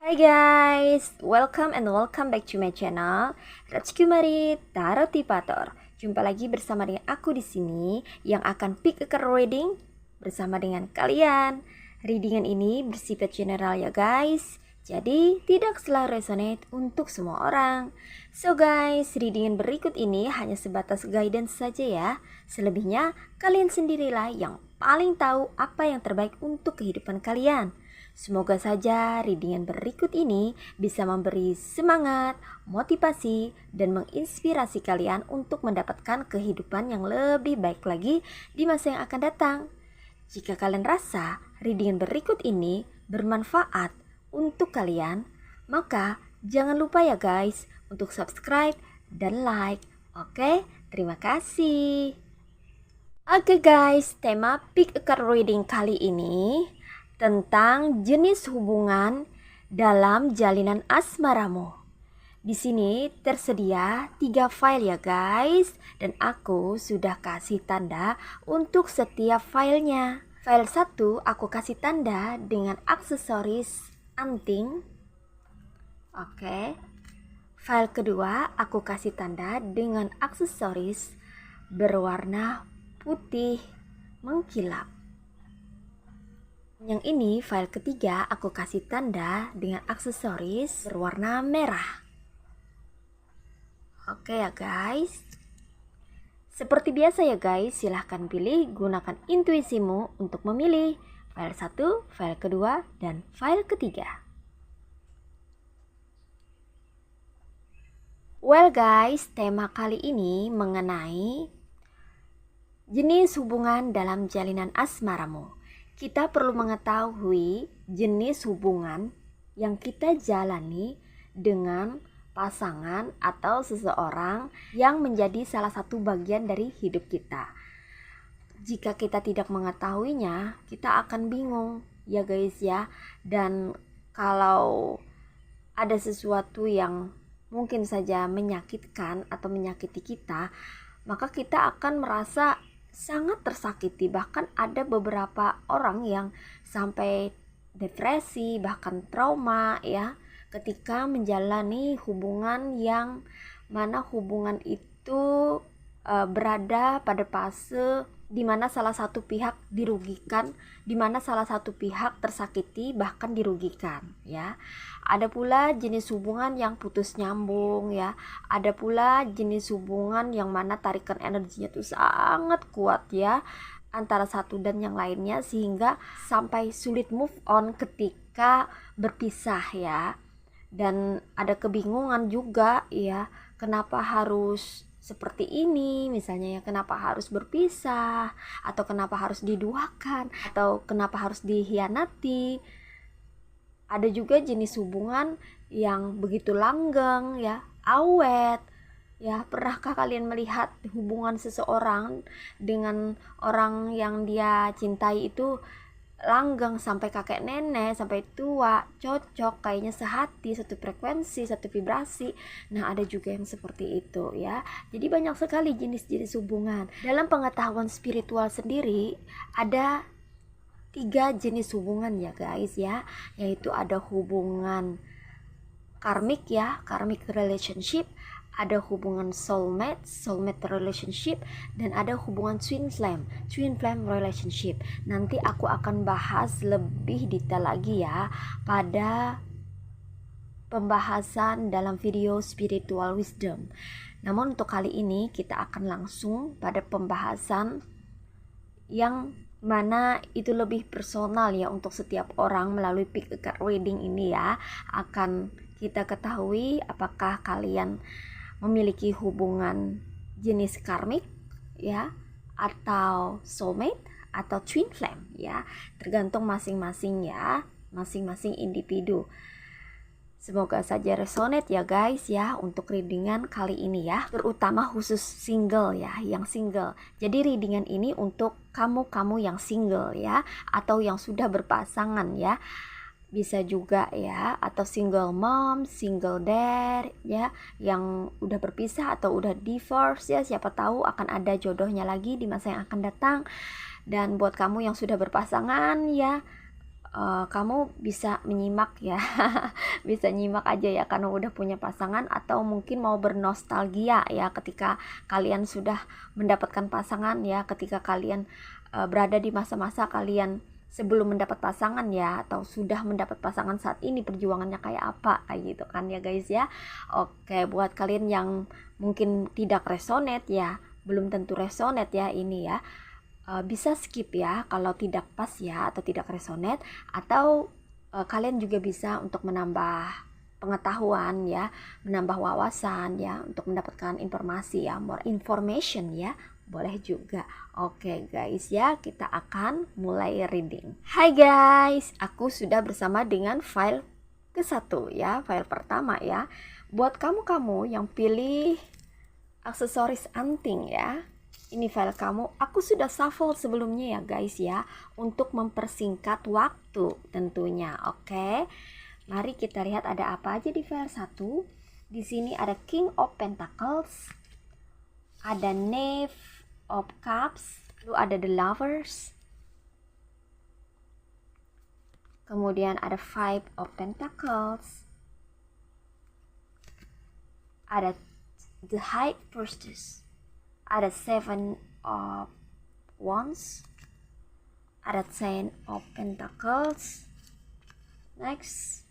Hai guys, welcome back to my channel Rajkumari Tarotipator. Jumpa lagi bersama dengan aku di sini yang akan pick a card reading bersama dengan kalian. Readingan ini bersifat general ya guys, jadi tidak selalu resonate untuk semua orang. So guys, readingan berikut ini hanya sebatas guidance saja ya. Selebihnya kalian sendirilah yang paling tahu apa yang terbaik untuk kehidupan kalian. Semoga saja readingan berikut ini bisa memberi semangat, motivasi, dan menginspirasi kalian untuk mendapatkan kehidupan yang lebih baik lagi di masa yang akan datang. Jika kalian rasa readingan berikut ini bermanfaat untuk kalian, maka jangan lupa ya guys untuk subscribe dan like. Oke, terima kasih. Oke guys, tema pick a card reading kali ini tentang jenis hubungan dalam jalinan asmaramu. Di sini tersedia 3 file ya guys, dan aku sudah kasih tanda untuk setiap filenya. File 1 aku kasih tanda dengan aksesoris anting. Oke. File kedua aku kasih tanda dengan aksesoris berwarna putih mengkilap. Yang ini file ketiga aku kasih tanda dengan aksesoris berwarna merah. Oke ya guys. Seperti biasa ya guys, silahkan pilih, gunakan intuisimu untuk memilih file 1, file kedua, dan file ketiga. Well guys, tema kali ini mengenai jenis hubungan dalam jalinan asmaramu. Kita perlu mengetahui jenis hubungan yang kita jalani dengan pasangan atau seseorang yang menjadi salah satu bagian dari hidup kita. Jika kita tidak mengetahuinya, kita akan bingung ya guys ya. Dan kalau ada sesuatu yang mungkin saja menyakitkan atau menyakiti kita, maka kita akan merasa sangat tersakiti. Bahkan ada beberapa orang yang sampai depresi, bahkan trauma ya, ketika menjalani hubungan yang mana hubungan itu berada pada fase di mana salah satu pihak dirugikan, di mana salah satu pihak tersakiti bahkan dirugikan ya. Ada pula jenis hubungan yang putus nyambung ya. Ada pula jenis hubungan yang mana tarikan energinya tuh sangat kuat ya antara satu dan yang lainnya, sehingga sampai sulit move on ketika berpisah ya. Dan ada kebingungan juga ya, kenapa harus seperti ini misalnya ya, kenapa harus berpisah, atau kenapa harus diduakan, atau kenapa harus dikhianati. Ada juga jenis hubungan yang begitu langgeng ya, awet ya. Pernahkah kalian melihat hubungan seseorang dengan orang yang dia cintai itu langgeng sampai kakek nenek, sampai tua, cocok, kayaknya sehati, satu frekuensi, satu vibrasi. Nah, ada juga yang seperti itu ya. Jadi banyak sekali jenis-jenis hubungan. Dalam pengetahuan spiritual sendiri ada 3 jenis hubungan ya guys ya, yaitu ada hubungan karmik ya, karmic relationship, ada hubungan soulmate relationship, dan ada hubungan twin flame relationship. Nanti aku akan bahas lebih detail lagi ya pada pembahasan dalam video spiritual wisdom. Namun untuk kali ini kita akan langsung pada pembahasan yang mana itu lebih personal ya untuk setiap orang. Melalui pick a card reading ini ya, akan kita ketahui apakah kalian memiliki hubungan jenis karmik ya, atau soulmate, atau twin flame ya, tergantung masing-masing ya, masing-masing individu. Semoga saja resonate ya guys ya untuk readingan kali ini ya, terutama khusus single ya, yang single. Jadi readingan ini untuk kamu-kamu yang single ya, atau yang sudah berpasangan ya, bisa juga ya, atau single mom, single dad ya, yang udah berpisah atau udah divorce ya, siapa tahu akan ada jodohnya lagi di masa yang akan datang. Dan buat kamu yang sudah berpasangan ya, kamu bisa menyimak ya. Bisa nyimak aja ya karena udah punya pasangan, atau mungkin mau bernostalgia ya ketika kalian sudah mendapatkan pasangan ya, ketika kalian berada di masa-masa kalian sebelum mendapat pasangan ya, atau sudah mendapat pasangan saat ini perjuangannya kayak apa, kayak gitu kan ya guys ya. Oke, buat kalian yang mungkin tidak resonate ya, belum tentu resonate ya ini ya, bisa skip ya kalau tidak pas ya atau tidak resonate, atau kalian juga bisa untuk menambah pengetahuan ya, menambah wawasan ya, untuk mendapatkan informasi ya, more information ya, boleh juga. Oke guys ya, kita akan mulai reading. Hai guys, aku sudah bersama dengan file ke-1 ya, file pertama ya. Buat kamu-kamu yang pilih aksesoris anting ya, ini file kamu. Aku sudah shuffle sebelumnya ya guys ya, untuk mempersingkat waktu tentunya. Oke, mari kita lihat ada apa aja di file 1. Di sini ada King of Pentacles, ada Knave of Cups, lalu ada The Lovers, kemudian ada Five of Pentacles, ada The High Priestess, ada Seven of Wands, ada Ten of Pentacles, next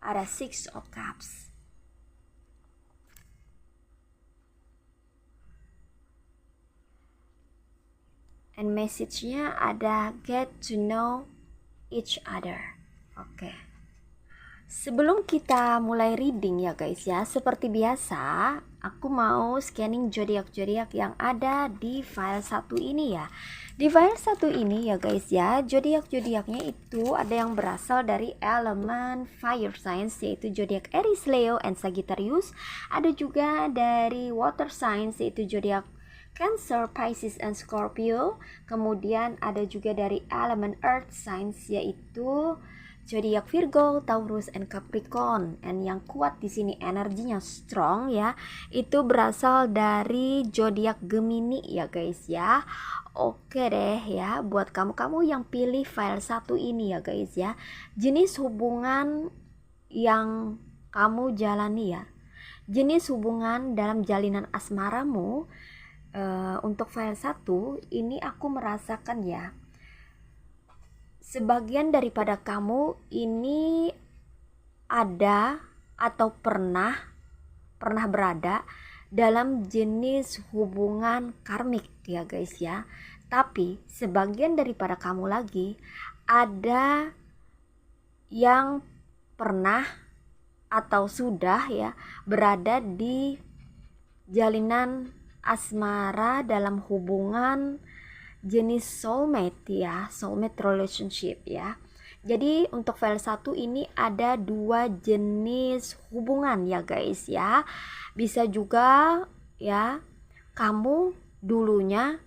ada Six of Cups. And message-nya ada get to know each other. Oke. Sebelum kita mulai reading ya guys ya, seperti biasa aku mau scanning zodiak-zodiak yang ada di file 1 ini ya. Di file 1 ini ya guys ya, zodiak-zodiaknya itu ada yang berasal dari elemen fire signs, yaitu zodiak Aries, Leo, and Sagittarius. Ada juga dari water signs, yaitu zodiak Cancer, Pisces, and Scorpio. Kemudian ada juga dari elemen earth signs, yaitu zodiak Virgo, Taurus, and Capricorn. And yang kuat di sini energinya strong ya, itu berasal dari zodiak Gemini ya guys ya. Oke deh ya, buat kamu-kamu yang pilih file 1 ini ya guys ya, jenis hubungan yang kamu jalani ya, jenis hubungan dalam jalinan asmaramu. Untuk file 1 ini aku merasakan ya, sebagian daripada kamu ini ada atau pernah berada dalam jenis hubungan karmik ya guys ya. Tapi sebagian daripada kamu lagi ada yang pernah atau sudah ya berada di jalinan asmara dalam hubungan jenis soulmate ya, soulmate relationship ya. Jadi untuk file 1 ini ada 2 jenis hubungan ya guys ya. Bisa juga ya kamu dulunya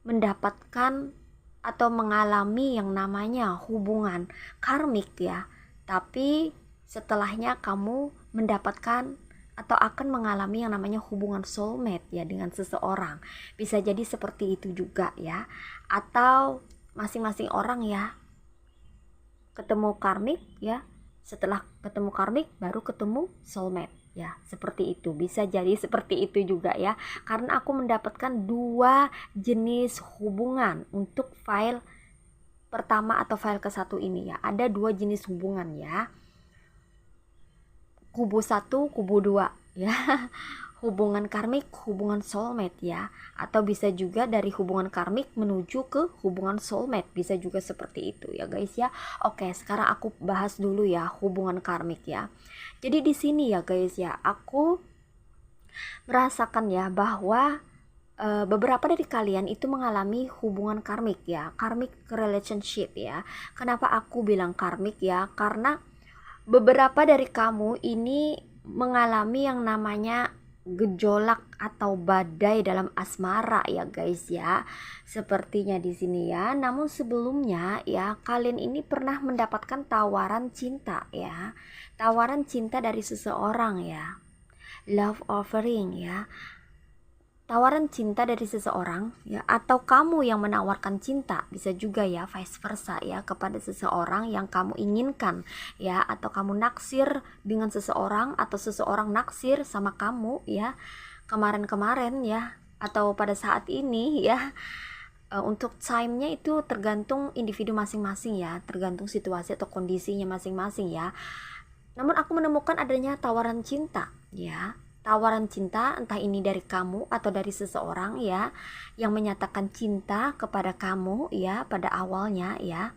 mendapatkan atau mengalami yang namanya hubungan karmik ya, tapi setelahnya kamu mendapatkan atau akan mengalami yang namanya hubungan soulmate ya dengan seseorang. Bisa jadi seperti itu juga ya. Atau masing-masing orang ya ketemu karmik ya, setelah ketemu karmik baru ketemu soulmate ya, seperti itu. Bisa jadi seperti itu juga ya, karena aku mendapatkan 2 jenis hubungan untuk file pertama atau file ke-1 ini ya. Ada 2 jenis hubungan ya, kubu 1, kubu 2 ya. Hubungan karmik, hubungan soulmate ya. Atau bisa juga dari hubungan karmik menuju ke hubungan soulmate, bisa juga seperti itu ya guys ya. Oke, sekarang aku bahas dulu ya hubungan karmik ya. Jadi di sini ya guys ya, aku merasakan ya bahwa beberapa dari kalian itu mengalami hubungan karmik ya, karmic relationship ya. Kenapa aku bilang karmik ya? Karena beberapa dari kamu ini mengalami yang namanya gejolak atau badai dalam asmara ya guys ya. Sepertinya di sini ya. Namun sebelumnya ya, kalian ini pernah mendapatkan tawaran cinta ya. Tawaran cinta dari seseorang ya. Love offering ya. tawaran cinta dari seseorang ya, atau kamu yang menawarkan cinta, bisa juga ya vice versa ya, kepada seseorang yang kamu inginkan ya, atau kamu naksir dengan seseorang atau seseorang naksir sama kamu ya, kemarin-kemarin ya, atau pada saat ini ya. Untuk time-nya itu tergantung individu masing-masing ya, tergantung situasi atau kondisinya masing-masing ya. Namun aku menemukan adanya tawaran cinta ya. Tawaran cinta entah ini dari kamu atau dari seseorang ya, yang menyatakan cinta kepada kamu ya, pada awalnya ya,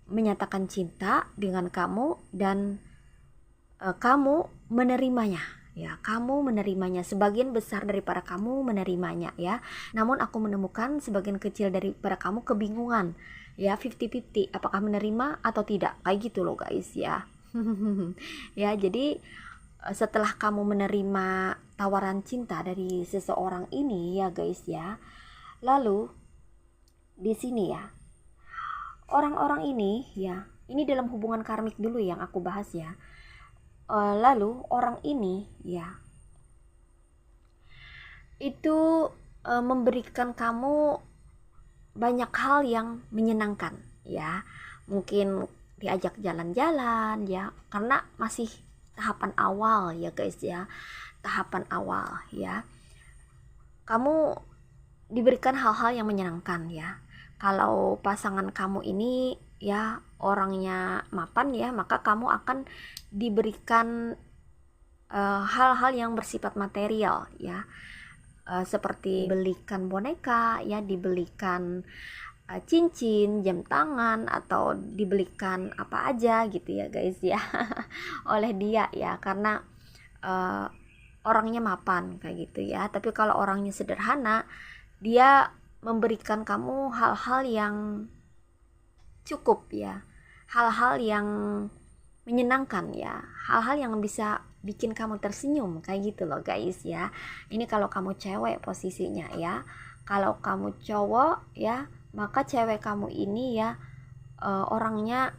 menyatakan cinta dengan kamu dan kamu menerimanya ya, kamu menerimanya, sebagian besar daripada kamu menerimanya ya. Namun aku menemukan sebagian kecil daripada kamu kebingungan ya, 50-50 apakah menerima atau tidak, kayak gitu loh guys ya. Ya, jadi setelah kamu menerima tawaran cinta dari seseorang ini ya guys ya, lalu di sini ya, orang-orang ini ya, ini dalam hubungan karmik dulu yang aku bahas ya. Lalu orang ini ya, itu memberikan kamu banyak hal yang menyenangkan ya, mungkin diajak jalan-jalan ya, karena masih tahapan awal ya guys ya, tahapan awal ya, kamu diberikan hal-hal yang menyenangkan ya. Kalau pasangan kamu ini ya orangnya mapan ya, maka kamu akan diberikan hal-hal yang bersifat material ya, seperti belikan boneka ya, dibelikan cincin, jam tangan, atau dibelikan apa aja gitu ya guys ya, oleh dia ya, karena orangnya mapan kayak gitu ya. Tapi kalau orangnya sederhana, dia memberikan kamu hal-hal yang cukup ya, hal-hal yang menyenangkan ya, hal-hal yang bisa bikin kamu tersenyum kayak gitu loh guys ya. Ini kalau kamu cewek posisinya ya. Kalau kamu cowok ya, maka cewek kamu ini ya orangnya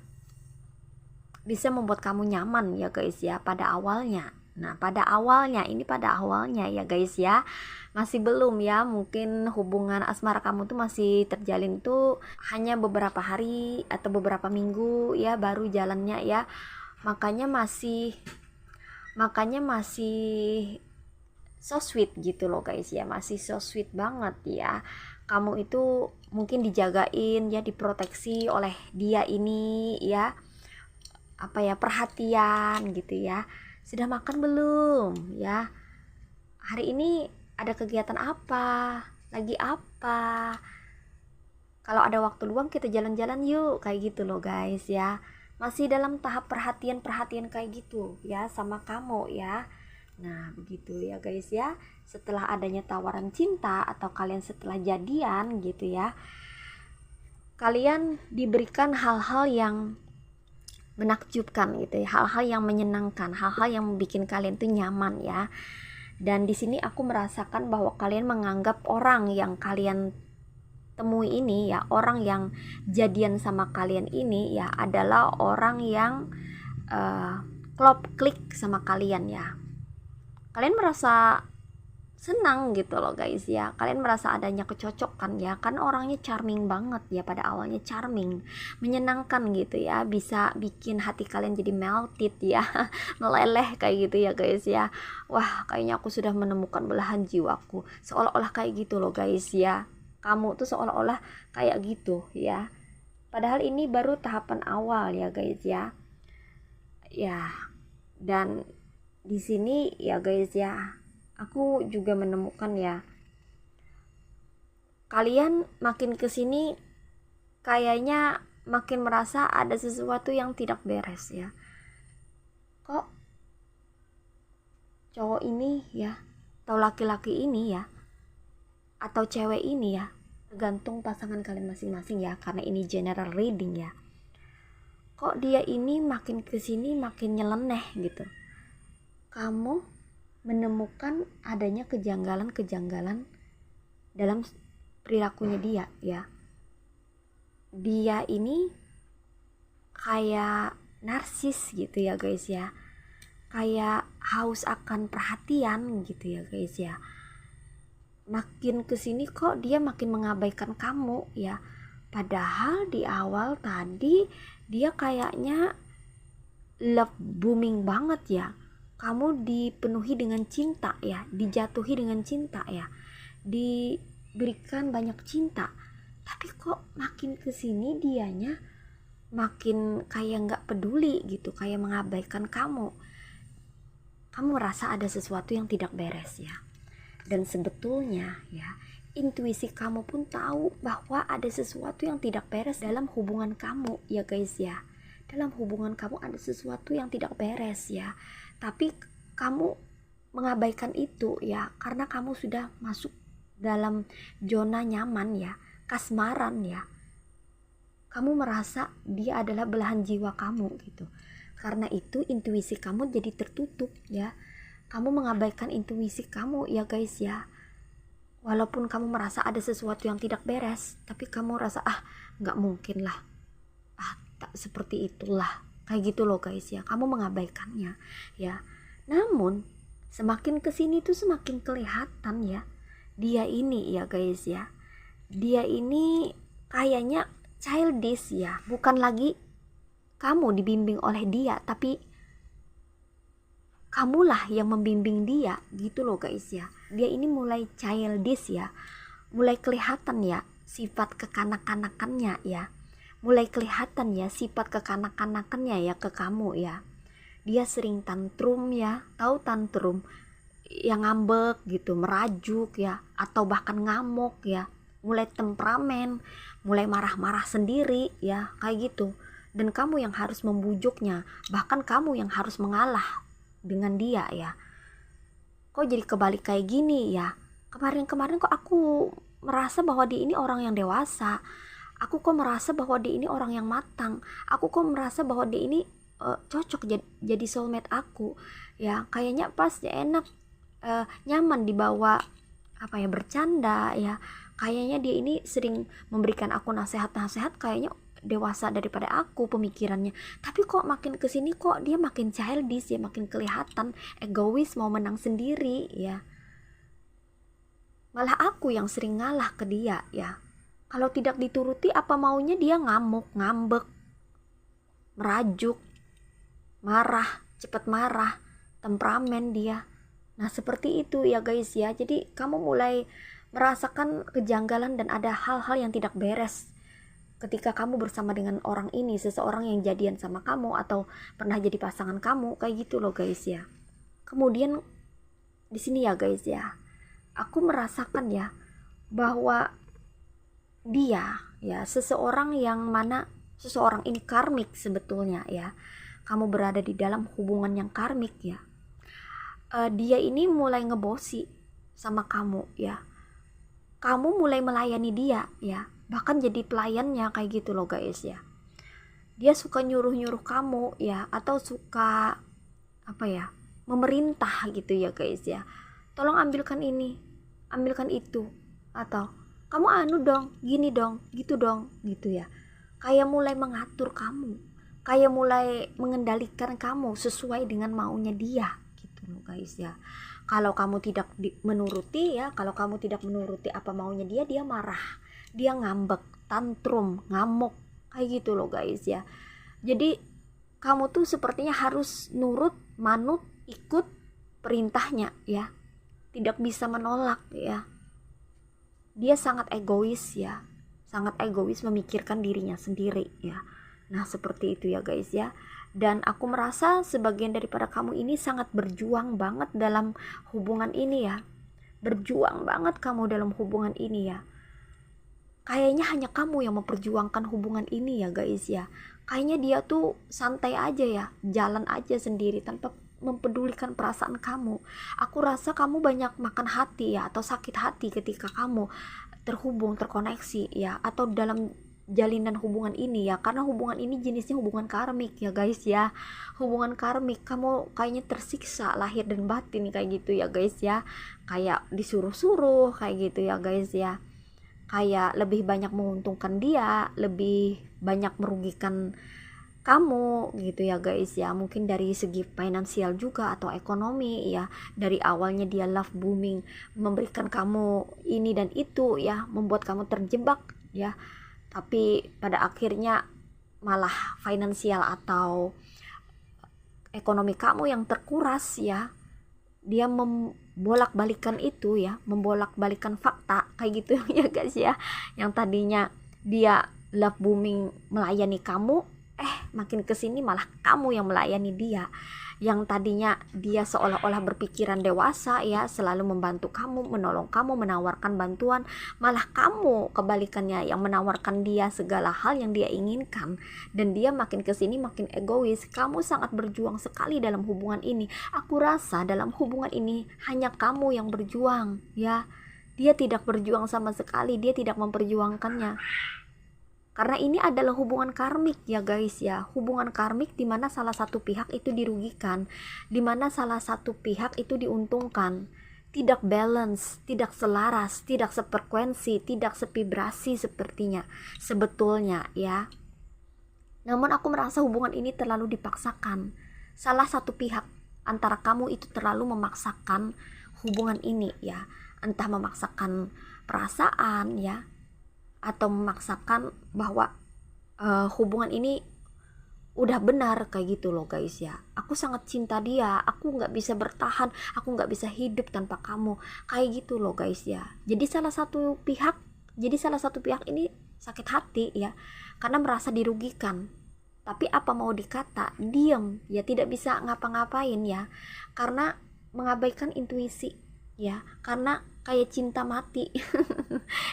bisa membuat kamu nyaman ya guys ya, pada awalnya. Nah pada awalnya, ini pada awalnya ya guys ya, masih belum ya, mungkin hubungan asmara kamu tuh masih terjalin tuh hanya beberapa hari atau beberapa minggu ya, baru jalannya ya, makanya masih so sweet gitu loh guys ya, masih so sweet banget ya. Kamu itu mungkin dijagain ya, diproteksi oleh dia ini ya, apa ya, perhatian gitu ya. Sudah makan belum ya, hari ini ada kegiatan apa, lagi apa, kalau ada waktu luang kita jalan-jalan yuk, kayak gitu loh guys ya. Masih dalam tahap perhatian kayak gitu ya sama kamu ya. Nah begitu ya guys ya, setelah adanya tawaran cinta atau kalian setelah jadian gitu ya, kalian diberikan hal-hal yang menakjubkan gitu ya, hal-hal yang menyenangkan, hal-hal yang bikin kalian tuh nyaman ya. Dan di sini aku merasakan bahwa kalian menganggap orang yang kalian temui ini ya, orang yang jadian sama kalian ini ya, adalah orang yang klop klik sama kalian ya. Kalian merasa senang gitu loh guys ya, kalian merasa adanya kecocokan ya, kan orangnya charming banget ya, pada awalnya charming, menyenangkan gitu ya, bisa bikin hati kalian jadi melted ya, meleleh kayak gitu ya guys ya. Wah kayaknya aku sudah menemukan belahan jiwaku, seolah-olah kayak gitu loh guys ya, kamu tuh seolah-olah kayak gitu ya, padahal ini baru tahapan awal ya guys ya. Ya, dan di sini ya guys ya, aku juga menemukan ya, kalian makin kesini kayaknya makin merasa ada sesuatu yang tidak beres ya. Kok cowok ini ya, atau laki-laki ini ya, atau cewek ini ya, tergantung pasangan kalian masing-masing ya, karena ini general reading ya, kok dia ini makin kesini makin nyeleneh gitu. Kamu menemukan adanya kejanggalan-kejanggalan dalam perilakunya dia ya. Dia ini kayak narsis gitu ya guys ya, kayak haus akan perhatian gitu ya guys ya. makin kesini kok dia makin mengabaikan kamu ya. Padahal di awal tadi dia kayaknya love booming banget ya. Kamu dipenuhi dengan cinta ya, dijatuhi dengan cinta ya, diberikan banyak cinta. Tapi kok makin kesini dianya makin kayak nggak peduli gitu, kayak mengabaikan kamu. Kamu merasa ada sesuatu yang tidak beres ya. Dan sebetulnya ya, intuisi kamu pun tahu bahwa ada sesuatu yang tidak beres dalam hubungan kamu ya guys ya. Dalam hubungan kamu ada sesuatu yang tidak beres ya. Tapi kamu mengabaikan itu ya, karena kamu sudah masuk dalam zona nyaman ya, kasmaran ya. Kamu merasa dia adalah belahan jiwa kamu gitu. Karena itu intuisi kamu jadi tertutup ya. Kamu mengabaikan intuisi kamu ya guys ya. Walaupun kamu merasa ada sesuatu yang tidak beres, tapi kamu rasa nggak mungkin lah, tak seperti itulah, kayak gitu loh guys ya. Kamu mengabaikannya ya. Namun semakin kesini tuh semakin kelihatan ya, dia ini ya guys ya, dia ini kayaknya childish ya. Bukan lagi kamu dibimbing oleh dia, tapi kamulah yang membimbing dia gitu loh guys ya. Dia ini mulai childish ya, mulai kelihatan ya sifat kekanak-kanakannya ya, mulai kelihatan ya sifat kekanak-kanakannya ya ke kamu ya. Dia sering tantrum ya, tahu tantrum yang ngambek gitu, merajuk ya, atau bahkan ngamuk ya, mulai temperamen, mulai marah-marah sendiri ya, kayak gitu. Dan kamu yang harus membujuknya, bahkan kamu yang harus mengalah dengan dia ya. Kok jadi kebalik kayak gini ya? Kemarin-kemarin kok aku merasa bahwa dia ini orang yang dewasa, aku kok merasa bahwa dia ini orang yang matang, aku kok merasa bahwa dia ini cocok jadi soulmate aku ya. Kayaknya pas ya, enak, nyaman dibawa bercanda ya. Kayaknya dia ini sering memberikan aku nasihat-nasihat, kayaknya dewasa daripada aku pemikirannya. Tapi kok makin kesini kok dia makin childish ya, makin kelihatan egois, mau menang sendiri ya. Malah aku yang sering ngalah ke dia ya. Kalau tidak dituruti apa maunya dia ngamuk, ngambek, merajuk, marah, cepat marah, temperamen dia. Nah seperti itu ya guys ya. Jadi kamu mulai merasakan kejanggalan dan ada hal-hal yang tidak beres ketika kamu bersama dengan orang ini, seseorang yang jadian sama kamu atau pernah jadi pasangan kamu, kayak gitu loh guys ya. Kemudian di sini ya guys ya, aku merasakan ya bahwa dia ya seseorang yang mana seseorang ini karmik sebetulnya ya. Kamu berada di dalam hubungan yang karmik ya. Dia ini mulai ngebosi sama kamu ya. Kamu mulai melayani dia ya, bahkan jadi pelayannya kayak gitu loh guys ya. Dia suka nyuruh-nyuruh kamu ya, atau suka memerintah gitu ya guys ya. Tolong ambilkan ini, ambilkan itu, atau kamu dong, gini dong, gitu ya. Kayak mulai mengatur kamu, kayak mulai mengendalikan kamu sesuai dengan maunya dia gitu loh guys ya. Kalau kamu tidak menuruti ya, kalau kamu tidak menuruti apa maunya dia, dia marah, dia ngambek, tantrum, ngamuk, kayak gitu loh guys ya. Jadi kamu tuh sepertinya harus nurut, manut, ikut perintahnya ya, tidak bisa menolak ya. Dia sangat egois ya, sangat egois, memikirkan dirinya sendiri ya. Nah seperti itu ya guys ya. Dan aku merasa sebagian daripada kamu ini sangat berjuang banget dalam hubungan ini ya. Berjuang banget kamu dalam hubungan ini ya. Kayaknya hanya kamu yang memperjuangkan hubungan ini ya guys ya. Kayaknya dia tuh santai aja ya, jalan aja sendiri tanpa mempedulikan perasaan kamu. Aku rasa kamu banyak makan hati ya, atau sakit hati ketika kamu terhubung, terkoneksi ya, atau dalam jalinan hubungan ini ya. Karena hubungan ini jenisnya hubungan karmik ya guys ya. Hubungan karmik, kamu kayaknya tersiksa lahir dan batin kayak gitu ya guys ya. Kayak disuruh-suruh kayak gitu ya guys ya. Kayak lebih banyak menguntungkan dia, lebih banyak merugikan kamu gitu ya guys ya. Mungkin dari segi finansial juga atau ekonomi ya, dari awalnya dia love booming, memberikan kamu ini dan itu ya, membuat kamu terjebak ya, tapi pada akhirnya malah finansial atau ekonomi kamu yang terkuras ya. Dia membolak-balikan itu ya, membolak-balikan fakta kayak gitu ya guys ya. Yang tadinya dia love booming melayani kamu, makin kesini malah kamu yang melayani dia. Yang tadinya dia seolah-olah berpikiran dewasa ya, selalu membantu kamu, menolong kamu, menawarkan bantuan, malah kamu kebalikannya yang menawarkan dia segala hal yang dia inginkan. Dan dia makin kesini makin egois. Kamu sangat berjuang sekali dalam hubungan ini. Aku rasa dalam hubungan ini hanya kamu yang berjuang ya. Dia tidak berjuang sama sekali, dia tidak memperjuangkannya. Karena ini adalah hubungan karmik ya guys ya. Hubungan karmik di mana salah satu pihak itu dirugikan, di mana salah satu pihak itu diuntungkan. Tidak balance, tidak selaras, tidak sefrekuensi, tidak sevibrasi sepertinya sebetulnya ya. Namun aku merasa hubungan ini terlalu dipaksakan. Salah satu pihak antara kamu itu terlalu memaksakan hubungan ini ya. Entah memaksakan perasaan ya, atau memaksakan bahwa hubungan ini udah benar kayak gitu loh guys ya. Aku sangat cinta dia, aku nggak bisa bertahan, aku nggak bisa hidup tanpa kamu, kayak gitu loh guys ya. Jadi salah satu pihak ini sakit hati ya, karena merasa dirugikan. Tapi apa mau dikata, diam ya, tidak bisa ngapa-ngapain ya, karena mengabaikan intuisi ya, karena kayak cinta mati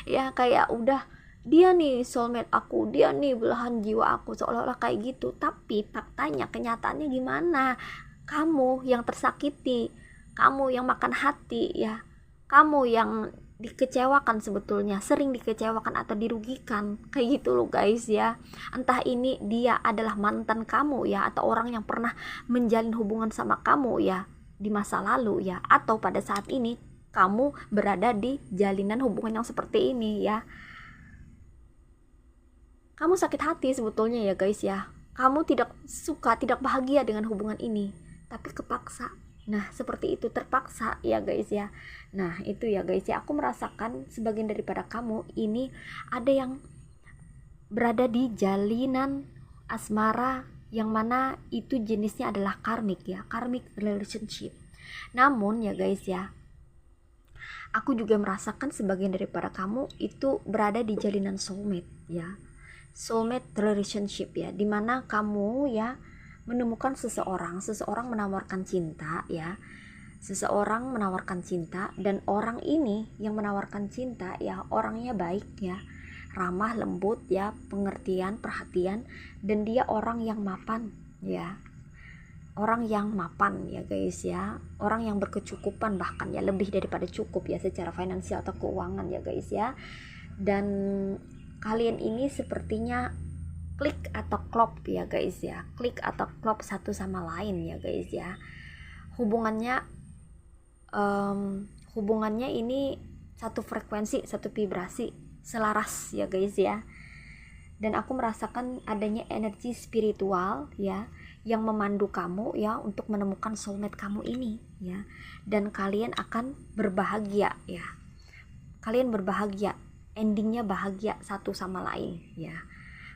ya, kayak udah dia nih soulmate aku, dia nih belahan jiwa aku, seolah-olah kayak gitu. Tapi faktanya, kenyataannya gimana? Kamu yang tersakiti, kamu yang makan hati ya, kamu yang dikecewakan sebetulnya, sering dikecewakan atau dirugikan kayak gitu loh guys ya. Entah ini dia adalah mantan kamu ya, atau orang yang pernah menjalin hubungan sama kamu ya di masa lalu ya, atau pada saat ini kamu berada di jalinan hubungan yang seperti ini ya. Kamu sakit hati sebetulnya ya guys ya. Kamu tidak suka, tidak bahagia dengan hubungan ini, tapi kepaksa. Nah seperti itu, terpaksa ya guys ya. Nah itu ya guys ya, aku merasakan sebagian daripada kamu ini ada yang berada di jalinan asmara yang mana itu jenisnya adalah karmik ya, karmic relationship. Namun ya guys ya, aku juga merasakan sebagian daripada kamu itu berada di jalinan soulmate ya, soulmate relationship ya, dimana kamu ya menemukan seseorang menawarkan cinta ya, seseorang menawarkan cinta, dan orang ini yang menawarkan cinta ya orangnya baik ya, ramah, lembut ya, pengertian, perhatian, dan dia orang yang mapan ya, orang yang mapan ya guys ya, orang yang berkecukupan, bahkan ya lebih daripada cukup ya secara finansial atau keuangan ya guys ya. Dan kalian ini sepertinya klik atau klop ya guys ya, klik atau klop satu sama lain ya guys ya. Hubungannya ini satu frekuensi, satu vibrasi, selaras ya guys ya. Dan aku merasakan adanya energi spiritual ya yang memandu kamu ya untuk menemukan soulmate kamu ini ya, dan kalian akan berbahagia ya, kalian berbahagia, endingnya bahagia satu sama lain ya.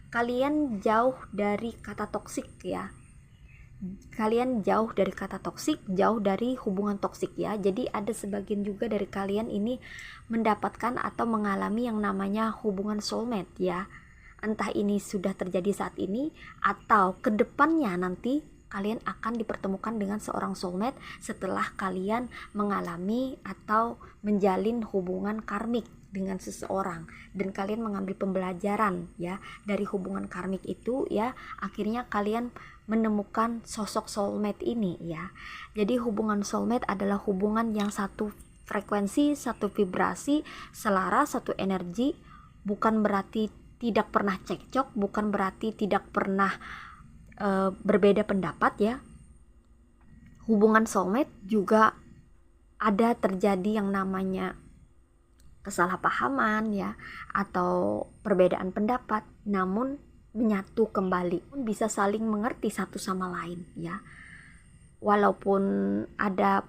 Kalian jauh dari kata toksik ya, kalian jauh dari kata toksik, jauh dari hubungan toksik ya. Jadi ada sebagian juga dari kalian ini mendapatkan atau mengalami yang namanya hubungan soulmate ya. Entah ini sudah terjadi saat ini atau kedepannya nanti kalian akan dipertemukan dengan seorang soulmate setelah kalian mengalami atau menjalin hubungan karmik dengan seseorang, dan kalian mengambil pembelajaran ya dari hubungan karmik itu ya, akhirnya kalian menemukan sosok soulmate ini ya. Jadi hubungan soulmate adalah hubungan yang satu frekuensi, satu vibrasi, selaras, satu energi. Bukan berarti tidak pernah cekcok, bukan berarti tidak pernah berbeda pendapat ya. Hubungan soulmate juga ada terjadi yang namanya kesalahpahaman ya, atau perbedaan pendapat. Namun menyatu kembali, bisa saling mengerti satu sama lain ya. Walaupun ada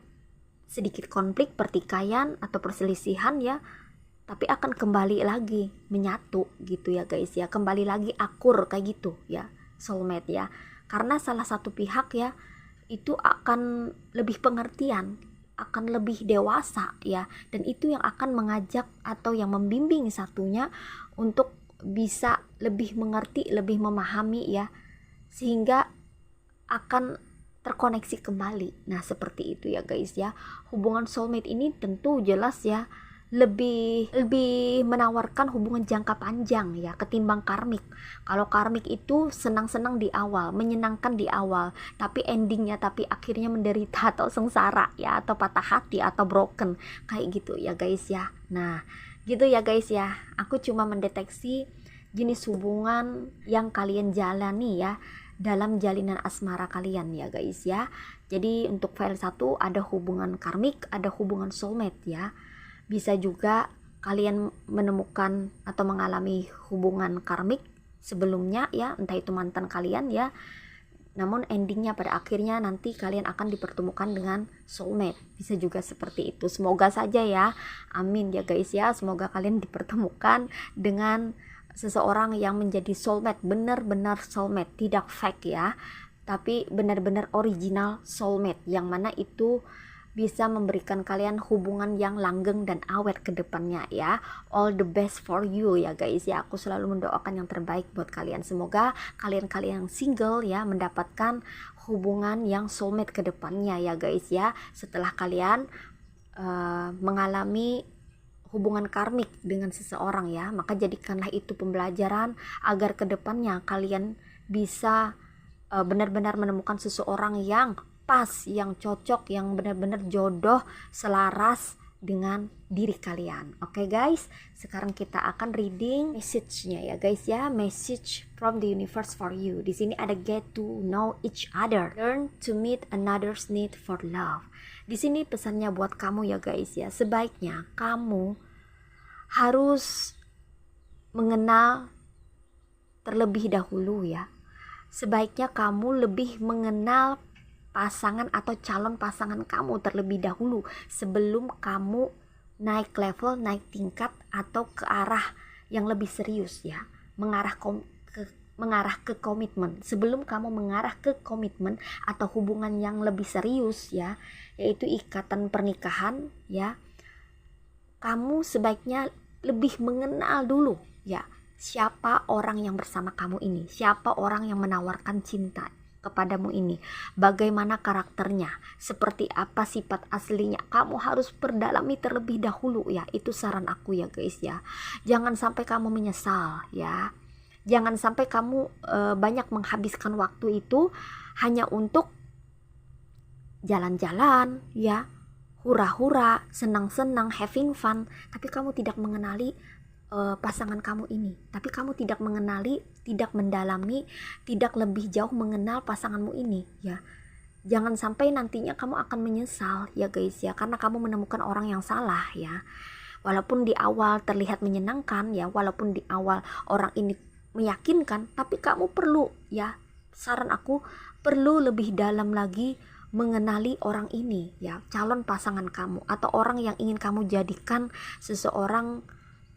sedikit konflik, pertikaian atau perselisihan ya, tapi akan kembali lagi menyatu gitu ya guys ya, kembali lagi akur kayak gitu ya, soulmate ya. Karena salah satu pihak ya itu akan lebih pengertian, akan lebih dewasa ya, dan itu yang akan mengajak atau yang membimbing satunya untuk bisa lebih mengerti, lebih memahami ya, sehingga akan terkoneksi kembali. Nah seperti itu ya guys ya. Hubungan soulmate ini tentu jelas ya lebih menawarkan hubungan jangka panjang ya ketimbang karmik. Kalau karmik itu senang-senang di awal, menyenangkan di awal, tapi akhirnya menderita atau sengsara ya, atau patah hati atau broken kayak gitu ya guys ya. Nah gitu ya guys ya, aku cuma mendeteksi jenis hubungan yang kalian jalani ya dalam jalinan asmara kalian ya guys ya. Jadi untuk file 1 ada hubungan karmik, ada hubungan soulmate ya. Bisa juga kalian menemukan atau mengalami hubungan karmik sebelumnya ya, entah itu mantan kalian ya, namun endingnya pada akhirnya nanti kalian akan dipertemukan dengan soulmate. Bisa juga seperti itu, semoga saja ya, amin ya guys ya. Semoga kalian dipertemukan dengan seseorang yang menjadi soulmate, benar-benar soulmate, tidak fake ya, tapi benar-benar original soulmate, yang mana itu bisa memberikan kalian hubungan yang langgeng dan awet ke depannya ya. All the best for you ya guys ya. Aku selalu mendoakan yang terbaik buat kalian. Semoga kalian yang single ya mendapatkan hubungan yang soulmate ke depannya ya guys ya. Setelah kalian mengalami hubungan karmik dengan seseorang ya, maka jadikanlah itu pembelajaran agar ke depannya kalian bisa benar-benar menemukan seseorang yang pas, yang cocok, yang benar-benar jodoh, selaras dengan diri kalian. Oke guys, sekarang kita akan reading message-nya ya guys ya, message from the universe for you. Di sini ada get to know each other, learn to meet another's need for love. Di sini pesannya buat kamu ya guys ya, sebaiknya kamu harus mengenal terlebih dahulu ya. Sebaiknya kamu lebih mengenal pasangan atau calon pasangan kamu terlebih dahulu sebelum kamu naik level, naik tingkat atau ke arah yang lebih serius ya, mengarah ke komitmen. Sebelum kamu mengarah ke komitmen atau hubungan yang lebih serius ya, yaitu ikatan pernikahan ya, kamu sebaiknya lebih mengenal dulu ya, siapa orang yang bersama kamu ini, siapa orang yang menawarkan cinta kepadamu ini, bagaimana karakternya, seperti apa sifat aslinya. Kamu harus perdalami terlebih dahulu ya, itu saran aku ya guys ya. Jangan sampai kamu menyesal ya, jangan sampai kamu banyak menghabiskan waktu itu hanya untuk jalan-jalan ya, hura-hura, senang-senang, having fun, tapi kamu tidak mengenali pasangan kamu ini, tapi kamu tidak mengenali, tidak mendalami, tidak lebih jauh mengenal pasanganmu ini ya. Jangan sampai nantinya kamu akan menyesal ya guys ya, karena kamu menemukan orang yang salah ya. Walaupun di awal terlihat menyenangkan ya, walaupun di awal orang ini meyakinkan, tapi kamu perlu ya, saran aku perlu lebih dalam lagi mengenali orang ini ya, calon pasangan kamu atau orang yang ingin kamu jadikan seseorang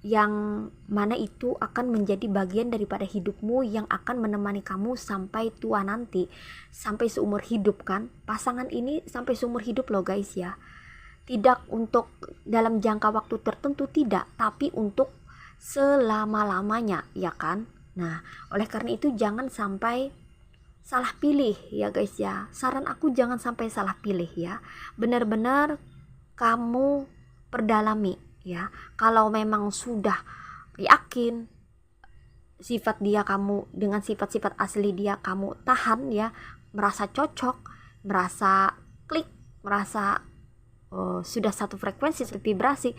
yang mana itu akan menjadi bagian daripada hidupmu, yang akan menemani kamu sampai tua nanti, sampai seumur hidup kan. Pasangan ini sampai seumur hidup loh guys ya, tidak untuk dalam jangka waktu tertentu, tidak, tapi untuk selama-lamanya ya kan. Nah oleh karena itu jangan sampai salah pilih ya guys ya, saran aku jangan sampai salah pilih ya, benar-benar kamu perdalami ya. Kalau memang sudah yakin sifat dia kamu dengan sifat-sifat asli dia kamu tahan ya, merasa cocok, merasa klik, merasa sudah satu frekuensi, satu vibrasi,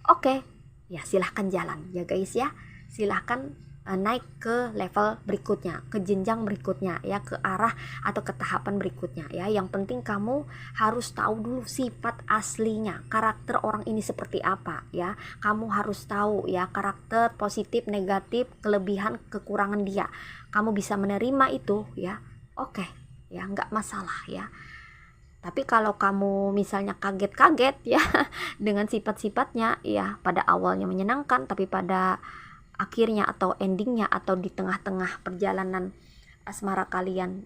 oke ya silahkan jalan ya guys ya, silahkan naik ke level berikutnya, ke jenjang berikutnya ya, ke arah atau ke tahapan berikutnya ya. Yang penting kamu harus tahu dulu sifat aslinya, karakter orang ini seperti apa ya. Kamu harus tahu ya karakter positif, negatif, kelebihan, kekurangan dia. kamu bisa menerima itu ya, oke, ya nggak masalah ya. Tapi kalau kamu misalnya kaget-kaget ya dengan sifat-sifatnya ya, pada awalnya menyenangkan tapi pada akhirnya atau endingnya atau di tengah-tengah perjalanan asmara kalian,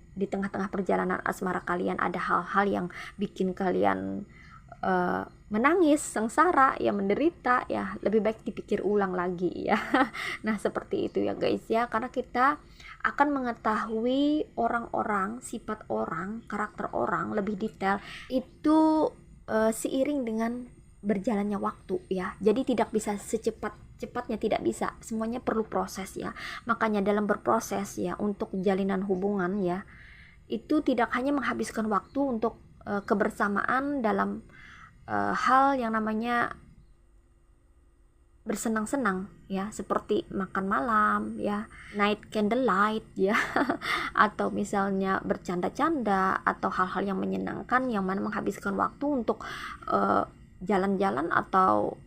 ada hal-hal yang bikin kalian menangis, sengsara ya, menderita ya, lebih baik dipikir ulang lagi ya. Nah seperti itu ya guys ya, karena kita akan mengetahui orang-orang, sifat orang, karakter orang lebih detail itu seiring dengan berjalannya waktu ya. Jadi tidak bisa secepat-cepatnya, tidak bisa, semuanya perlu proses ya. Makanya dalam berproses ya untuk jalinan hubungan ya, itu tidak hanya menghabiskan waktu untuk kebersamaan dalam hal yang namanya bersenang-senang ya, seperti makan malam ya, night candlelight ya atau misalnya bercanda-canda atau hal-hal yang menyenangkan yang mana menghabiskan waktu untuk jalan-jalan atau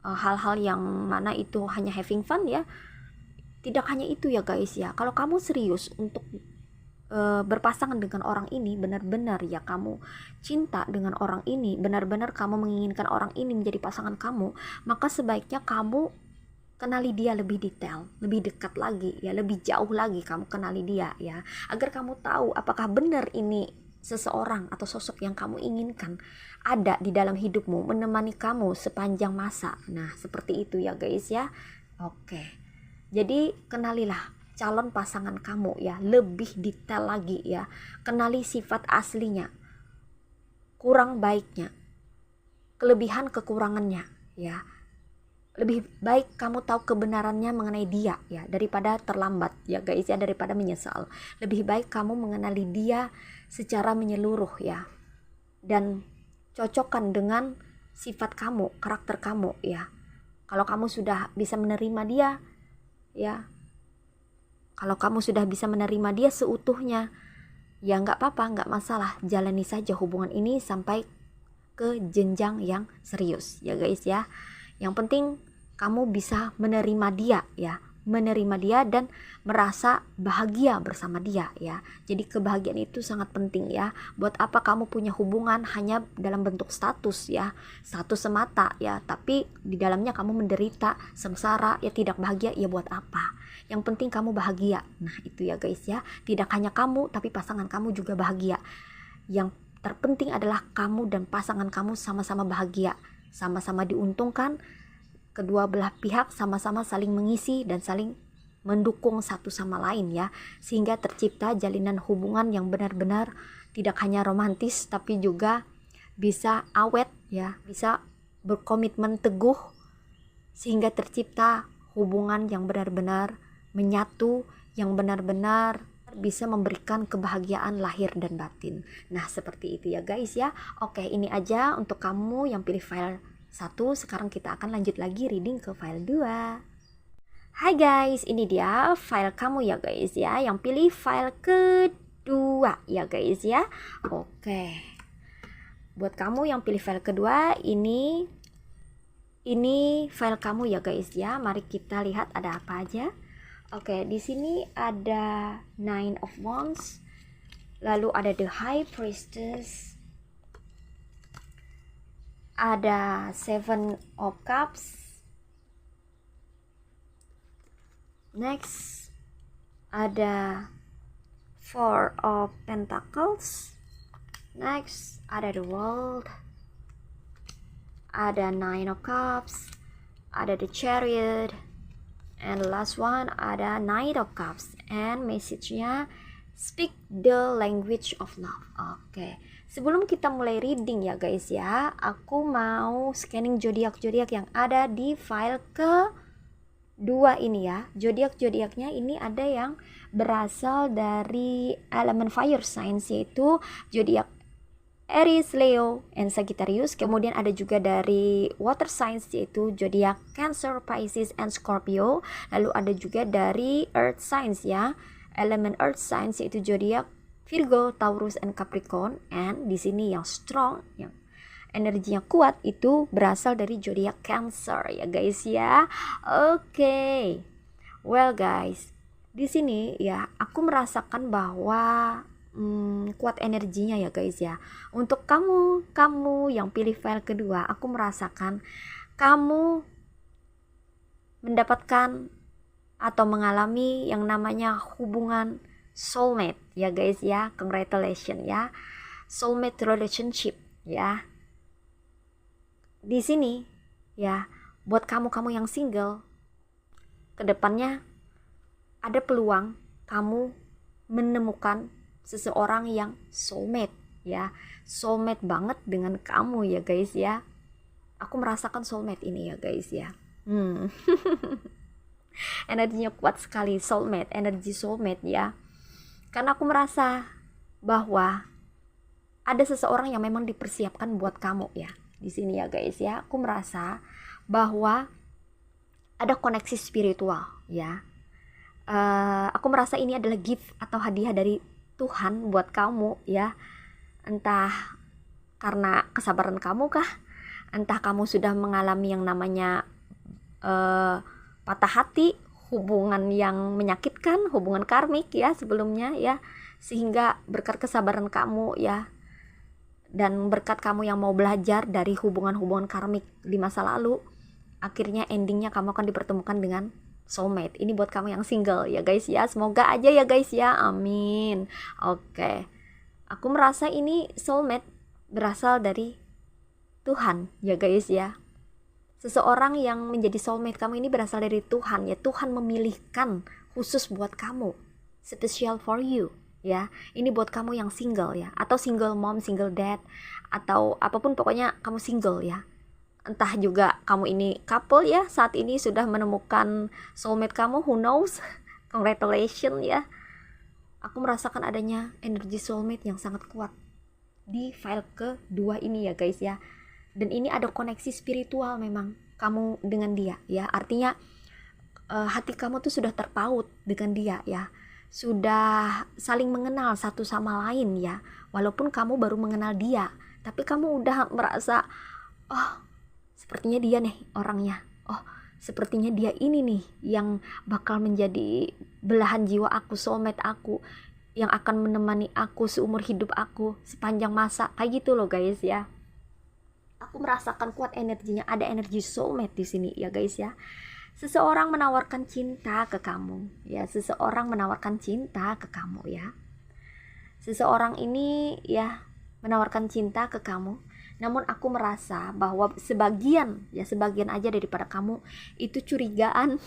hal-hal yang mana itu hanya having fun ya. Tidak hanya itu ya guys ya, kalau kamu serius untuk berpasangan dengan orang ini, benar-benar ya kamu cinta dengan orang ini, benar-benar kamu menginginkan orang ini menjadi pasangan kamu, maka sebaiknya kamu kenali dia lebih detail, lebih dekat lagi ya, lebih jauh lagi kamu kenali dia ya, agar kamu tahu apakah benar ini seseorang atau sosok yang kamu inginkan ada di dalam hidupmu, menemani kamu sepanjang masa. Nah seperti itu ya guys ya. Oke, jadi kenalilah calon pasangan kamu ya lebih detail lagi ya, kenali sifat aslinya, kurang baiknya, kelebihan kekurangannya ya. Lebih baik kamu tahu kebenarannya mengenai dia ya, daripada terlambat ya guys ya, daripada menyesal. Lebih baik kamu mengenali dia secara menyeluruh ya, dan cocokkan dengan sifat kamu, karakter kamu ya. Kalau kamu sudah bisa menerima dia ya, kalau kamu sudah bisa menerima dia seutuhnya, ya nggak apa-apa, nggak masalah. Jalani saja hubungan ini sampai ke jenjang yang serius ya guys ya. Yang penting kamu bisa menerima dia ya, menerima dia dan merasa bahagia bersama dia ya. Jadi kebahagiaan itu sangat penting ya. Buat apa kamu punya hubungan hanya dalam bentuk status ya, status semata ya, tapi di dalamnya kamu menderita, sengsara ya, tidak bahagia ya, buat apa? Yang penting kamu bahagia. Nah itu ya guys ya, tidak hanya kamu tapi pasangan kamu juga bahagia. Yang terpenting adalah kamu dan pasangan kamu sama-sama bahagia, sama-sama diuntungkan, kedua belah pihak sama-sama saling mengisi dan saling mendukung satu sama lain ya, sehingga tercipta jalinan hubungan yang benar-benar tidak hanya romantis tapi juga bisa awet ya, bisa berkomitmen teguh, sehingga tercipta hubungan yang benar-benar menyatu, yang benar-benar bisa memberikan kebahagiaan lahir dan batin. Nah seperti itu ya guys ya. Oke, ini aja untuk kamu yang pilih file 1. Sekarang kita akan lanjut lagi reading ke file 2. Hai guys, ini dia file kamu ya guys ya, yang pilih file kedua ya guys ya. Oke, buat kamu yang pilih file kedua, ini file kamu ya guys ya. Mari kita lihat ada apa aja. Oke, di sini ada Nine of Wands, lalu ada The High Priestess, ada Seven of Cups, next ada Four of Pentacles, next ada The World, ada Nine of Cups, ada The Chariot, and the last one ada Knight of Cups, and message-nya speak the language of love. Oke, sebelum kita mulai reading ya guys ya, aku mau scanning zodiak-zodiak yang ada di file kedua ini ya. Zodiak-zodiaknya ini ada yang berasal dari elemen fire signs, yaitu zodiak Aries, Leo, and Sagittarius. Kemudian ada juga dari water signs, yaitu zodiak Cancer, Pisces, and Scorpio. Lalu ada juga dari earth signs ya, elemen earth signs, yaitu zodiak Virgo, Taurus, and Capricorn. And di sini yang strong, yang energinya kuat itu berasal dari zodiak Cancer ya guys ya. Oke. Well guys, Di sini ya aku merasakan bahwa kuat energinya ya guys ya. Untuk kamu yang pilih file kedua, aku merasakan kamu mendapatkan atau mengalami yang namanya hubungan soulmate ya guys ya. Congratulations ya, soulmate relationship ya. Di sini ya, buat kamu yang single, kedepannya ada peluang kamu menemukan seseorang yang soulmate ya, soulmate banget dengan kamu ya guys ya. Aku merasakan soulmate ini ya guys ya. Energinya kuat sekali, soulmate, energi soulmate ya. Karena aku merasa bahwa ada seseorang yang memang dipersiapkan buat kamu ya. Di sini ya guys ya, aku merasa bahwa ada koneksi spiritual ya. Aku merasa ini adalah gift atau hadiah dari Tuhan buat kamu ya. Entah karena kesabaran kamu kah, entah kamu sudah mengalami yang namanya patah hati, hubungan yang menyakitkan, hubungan karmik ya sebelumnya ya, sehingga berkat kesabaran kamu ya, dan berkat kamu yang mau belajar dari hubungan-hubungan karmik di masa lalu, akhirnya endingnya kamu akan dipertemukan dengan soulmate. Ini buat kamu yang single ya guys ya, semoga aja ya guys ya, amin. Oke, aku merasa ini soulmate berasal dari Tuhan ya guys ya. Seseorang yang menjadi soulmate kamu ini berasal dari Tuhan ya. Tuhan memilihkan khusus buat kamu, special for you ya. Ini buat kamu yang single ya, atau single mom, single dad, atau apapun, pokoknya kamu single ya. Entah juga kamu ini couple ya, saat ini sudah menemukan soulmate kamu, who knows. Congratulations ya. Aku merasakan adanya energi soulmate yang sangat kuat di file kedua ini ya guys ya. Dan ini ada koneksi spiritual memang kamu dengan dia ya. Artinya hati kamu tuh sudah terpaut dengan dia ya. Sudah saling mengenal satu sama lain ya. Walaupun kamu baru mengenal dia, tapi kamu udah merasa, oh sepertinya dia nih orangnya. Oh sepertinya dia ini nih yang bakal menjadi belahan jiwa aku, soulmate aku, yang akan menemani aku seumur hidup aku sepanjang masa. Kayak gitu loh guys ya. Aku merasakan kuat energinya, ada energi soulmate di sini ya guys ya. Seseorang menawarkan cinta ke kamu ya, seseorang menawarkan cinta ke kamu ya. Seseorang ini ya menawarkan cinta ke kamu. Namun aku merasa bahwa sebagian aja daripada kamu itu curigaan.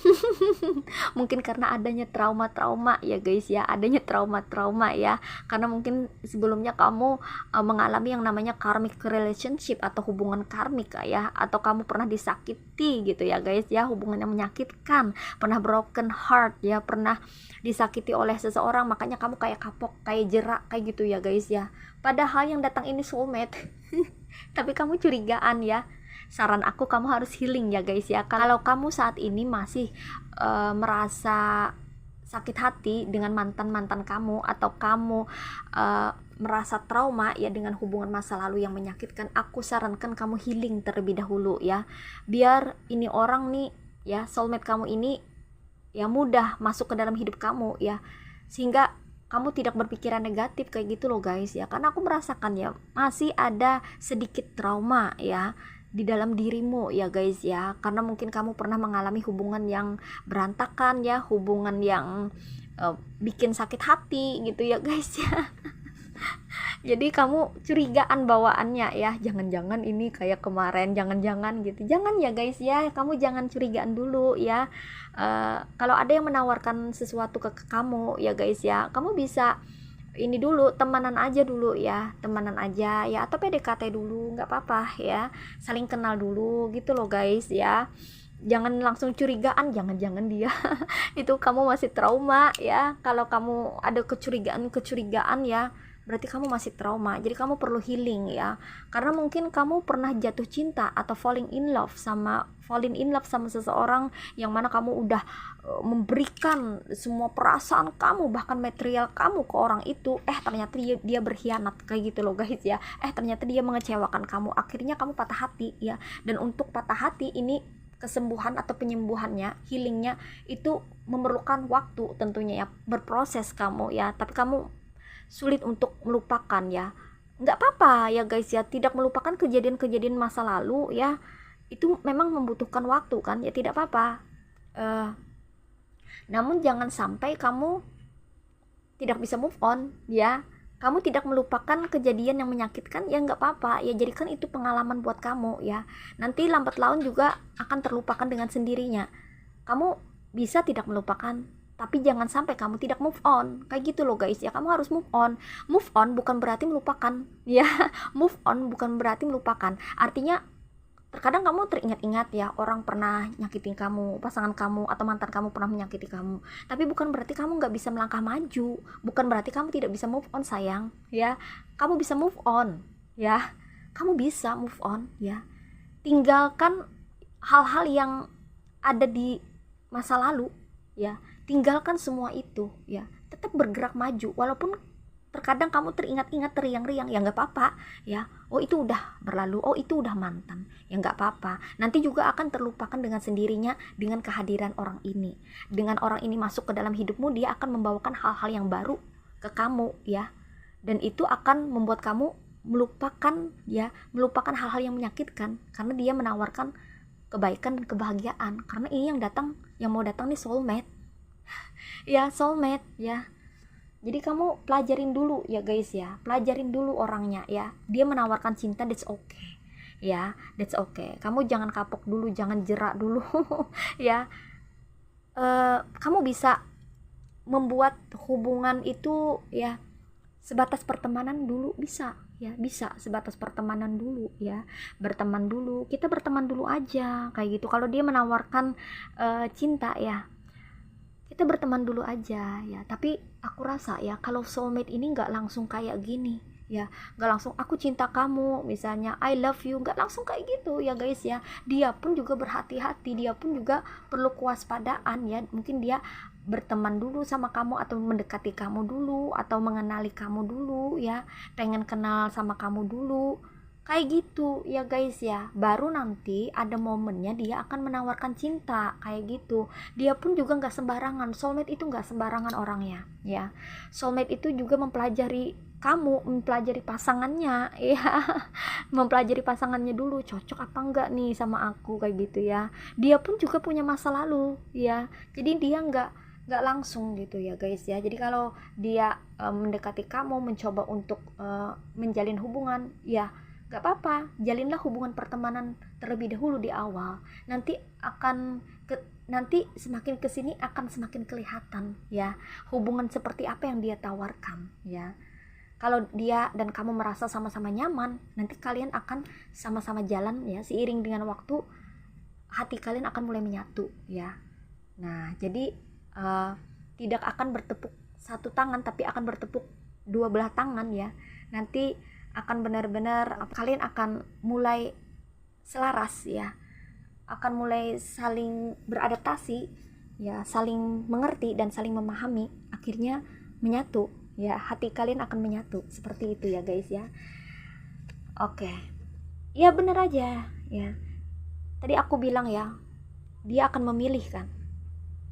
Mungkin karena adanya trauma-trauma ya guys ya, adanya trauma-trauma ya. Karena mungkin sebelumnya kamu mengalami yang namanya karmic relationship atau hubungan karmik ya, atau kamu pernah disakiti gitu ya guys ya, hubungan yang menyakitkan, pernah broken heart ya, pernah disakiti oleh seseorang, makanya kamu kayak kapok, kayak jerak kayak gitu ya guys ya. Padahal yang datang ini soulmate. Tapi kamu curigaan ya. Saran aku, kamu harus healing ya guys ya. Kalau kamu saat ini masih merasa sakit hati dengan mantan kamu, atau kamu merasa trauma ya dengan hubungan masa lalu yang menyakitkan, aku sarankan kamu healing terlebih dahulu ya. Biar ini orang nih ya, soulmate kamu ini ya mudah masuk ke dalam hidup kamu ya, sehingga kamu tidak berpikiran negatif kayak gitu loh guys ya. Karena aku merasakan ya masih ada sedikit trauma ya di dalam dirimu ya guys ya. Karena mungkin kamu pernah mengalami hubungan yang berantakan ya, hubungan yang bikin sakit hati gitu ya guys ya. Jadi kamu curigaan bawaannya ya, jangan-jangan ini kayak kemarin, jangan-jangan gitu. Jangan ya guys ya, kamu jangan curigaan dulu ya. Kalau ada yang menawarkan sesuatu ke kamu ya guys ya, kamu bisa ini dulu, temanan aja dulu ya, temanan aja ya, atau PDKT dulu, nggak apa-apa ya, saling kenal dulu gitu loh guys ya. Jangan langsung curigaan, jangan-jangan dia itu kamu masih trauma ya. Kalau kamu ada kecurigaan ya, berarti kamu masih trauma. Jadi kamu perlu healing ya. Karena mungkin kamu pernah jatuh cinta atau falling in love sama seseorang yang mana kamu udah memberikan semua perasaan kamu, bahkan material kamu ke orang itu. Ternyata dia berkhianat kayak gitu loh guys ya. Ternyata dia mengecewakan kamu. Akhirnya kamu patah hati ya. Dan untuk patah hati ini kesembuhan atau penyembuhannya, healingnya itu memerlukan waktu tentunya ya, berproses kamu ya, tapi kamu sulit untuk melupakan ya. Nggak apa-apa ya guys ya, tidak melupakan kejadian-kejadian masa lalu ya, itu memang membutuhkan waktu kan ya, tidak apa-apa. Namun jangan sampai kamu tidak bisa move on ya. Kamu tidak melupakan kejadian yang menyakitkan ya, nggak apa-apa ya, jadikan itu pengalaman buat kamu ya. Nanti lambat laun juga akan terlupakan dengan sendirinya. Kamu bisa tidak melupakan, tapi jangan sampai kamu tidak move on, kayak gitu loh guys ya. Kamu harus move on. Move on bukan berarti melupakan ya. Move on bukan berarti melupakan, artinya terkadang kamu teringat-ingat ya, orang pernah nyakitin kamu, pasangan kamu atau mantan kamu pernah menyakiti kamu, tapi bukan berarti kamu nggak bisa melangkah maju, bukan berarti kamu tidak bisa move on sayang ya. Kamu bisa move on ya, kamu bisa move on ya. Tinggalkan hal-hal yang ada di masa lalu ya, tinggalkan semua itu ya, tetap bergerak maju walaupun terkadang kamu teringat-ingat teriang-riang ya, nggak apa-apa ya. Oh itu udah berlalu, oh itu udah mantan ya, nggak apa-apa, nanti juga akan terlupakan dengan sendirinya dengan kehadiran orang ini. Dengan orang ini masuk ke dalam hidupmu, dia akan membawakan hal-hal yang baru ke kamu ya, dan itu akan membuat kamu melupakan ya, melupakan hal-hal yang menyakitkan, karena dia menawarkan kebaikan dan kebahagiaan. Karena ini yang datang, yang mau datang nih soulmate ya, soulmate ya. Jadi kamu pelajarin dulu ya guys ya, pelajarin dulu orangnya ya. Dia menawarkan cinta, that's okay ya, that's okay. Kamu jangan kapok dulu, jangan jerak dulu ya. Kamu bisa membuat hubungan itu ya sebatas pertemanan dulu, bisa ya, bisa sebatas pertemanan dulu ya, berteman dulu, kita berteman dulu aja kayak gitu. Kalau dia menawarkan cinta ya, kita berteman dulu aja ya. Tapi aku rasa ya, kalau soulmate ini nggak langsung kayak gini ya, nggak langsung aku cinta kamu misalnya, I love you, nggak langsung kayak gitu ya guys ya. Dia pun juga berhati-hati, dia pun juga perlu kewaspadaan ya. Mungkin dia berteman dulu sama kamu, atau mendekati kamu dulu, atau mengenali kamu dulu ya, pengen kenal sama kamu dulu kayak gitu ya guys ya. Baru nanti ada momennya dia akan menawarkan cinta kayak gitu. Dia pun juga nggak sembarangan, soulmate itu nggak sembarangan orangnya ya. Soulmate itu juga mempelajari kamu, mempelajari pasangannya ya. Mempelajari pasangannya dulu, cocok apa enggak nih sama aku kayak gitu ya. Dia pun juga punya masa lalu ya, jadi dia nggak langsung gitu ya guys ya. Jadi kalau dia mendekati kamu, mencoba untuk menjalin hubungan ya, gak apa-apa, jalinlah hubungan pertemanan terlebih dahulu di awal. Nanti semakin kesini akan semakin kelihatan ya, hubungan seperti apa yang dia tawarkan ya. Kalau dia dan kamu merasa sama-sama nyaman, nanti kalian akan sama-sama jalan ya, seiring dengan waktu hati kalian akan mulai menyatu ya. Nah jadi tidak akan bertepuk satu tangan, tapi akan bertepuk dua belah tangan ya. Nanti akan benar-benar kalian akan mulai selaras ya, akan mulai saling beradaptasi ya, saling mengerti dan saling memahami, akhirnya menyatu ya, hati kalian akan menyatu seperti itu ya guys ya. Oke ya, bener aja ya, tadi aku bilang ya, dia akan memilih kan,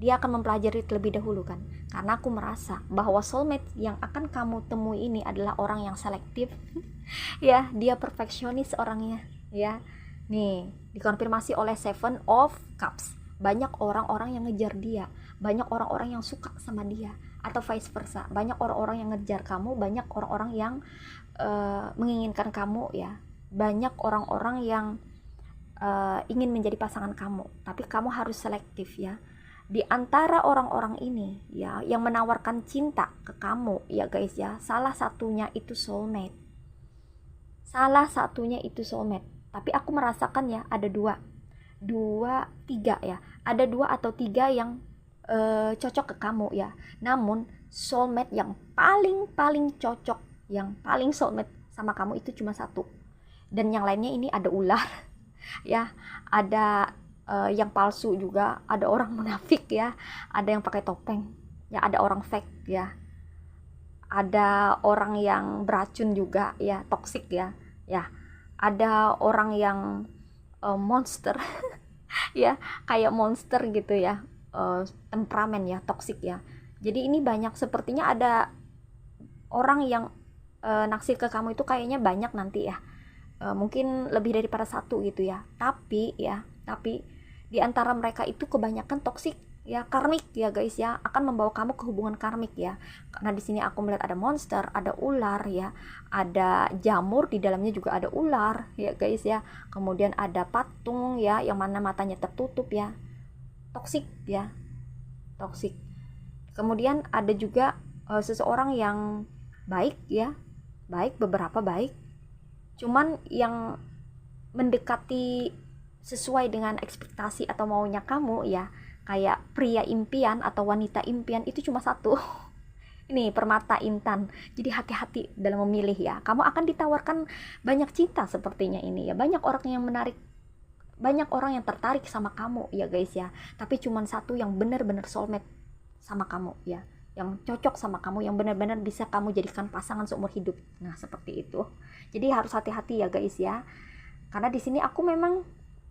dia akan mempelajari terlebih dahulu kan, karena aku merasa bahwa soulmate yang akan kamu temui ini adalah orang yang selektif ya, dia perfeksionis orangnya ya. Nih dikonfirmasi oleh Seven of Cups, banyak orang-orang yang ngejar dia, banyak orang-orang yang suka sama dia, atau vice versa, banyak orang-orang yang ngejar kamu, banyak orang-orang yang menginginkan kamu ya, banyak orang-orang yang ingin menjadi pasangan kamu, tapi kamu harus selektif ya. Di antara orang-orang ini ya, yang menawarkan cinta ke kamu ya guys ya, salah satunya itu soulmate, salah satunya itu soulmate. Tapi aku merasakan ya, ada tiga ya, ada 2 atau 3 yang cocok ke kamu ya. Namun soulmate yang paling cocok, yang paling soulmate sama kamu itu cuma 1, dan yang lainnya ini ada ular ya, ada yang palsu juga, ada orang munafik ya, ada yang pakai topeng ya, ada orang fake ya, ada orang yang beracun juga ya, toksik ya, ada orang yang monster ya, kayak monster gitu ya, temperamen ya, toksik ya. Jadi ini banyak, sepertinya ada orang yang naksir ke kamu itu kayaknya banyak nanti ya. Mungkin lebih daripada satu gitu ya. Tapi di antara mereka itu kebanyakan toksik ya, karmik ya guys ya, akan membawa kamu ke hubungan karmik ya. Karena di sini aku melihat ada monster, ada ular ya, ada jamur, di dalamnya juga ada ular ya guys ya. Kemudian ada patung ya, yang mana matanya tertutup ya. Toksik ya, toksik. Kemudian ada juga seseorang yang baik ya, baik, beberapa baik, cuman yang mendekati sesuai dengan ekspektasi atau maunya kamu ya, kayak pria impian atau wanita impian itu cuma satu. Ini permata intan. Jadi hati-hati dalam memilih ya. Kamu akan ditawarkan banyak cinta sepertinya ini ya. Banyak orang yang menarik, banyak orang yang tertarik sama kamu ya guys ya. Tapi cuma satu yang benar-benar soulmate sama kamu ya. Yang cocok sama kamu, yang benar-benar bisa kamu jadikan pasangan seumur hidup. Nah, seperti itu. Jadi harus hati-hati ya guys ya. Karena di sini aku memang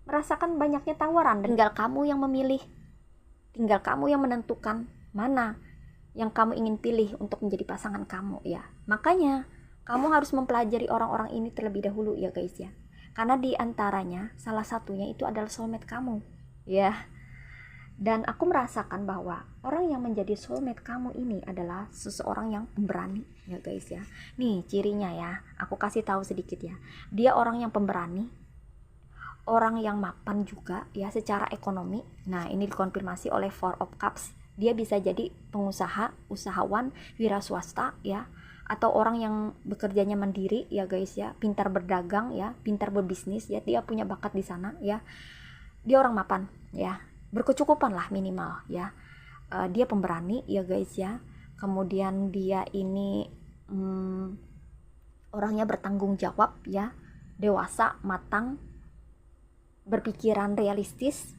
merasakan banyaknya tawaran, dan tinggal kamu yang memilih. Tinggal kamu yang menentukan mana yang kamu ingin pilih untuk menjadi pasangan kamu ya. Makanya kamu harus mempelajari orang-orang ini terlebih dahulu ya guys ya. Karena di antaranya salah satunya itu adalah soulmate kamu ya. Dan aku merasakan bahwa orang yang menjadi soulmate kamu ini adalah seseorang yang pemberani ya guys ya. Nih cirinya ya, aku kasih tahu sedikit ya. Dia orang yang pemberani, orang yang mapan juga ya secara ekonomi. Nah, ini dikonfirmasi oleh Four of Cups. Dia bisa jadi pengusaha, usahawan, wira swasta ya, atau orang yang bekerjanya mandiri ya guys ya, pintar berdagang ya, pintar berbisnis ya, dia punya bakat di sana ya. Dia orang mapan ya, berkecukupan lah minimal ya. Dia pemberani ya guys ya. Kemudian dia ini orangnya bertanggung jawab ya, dewasa, matang, berpikiran realistis,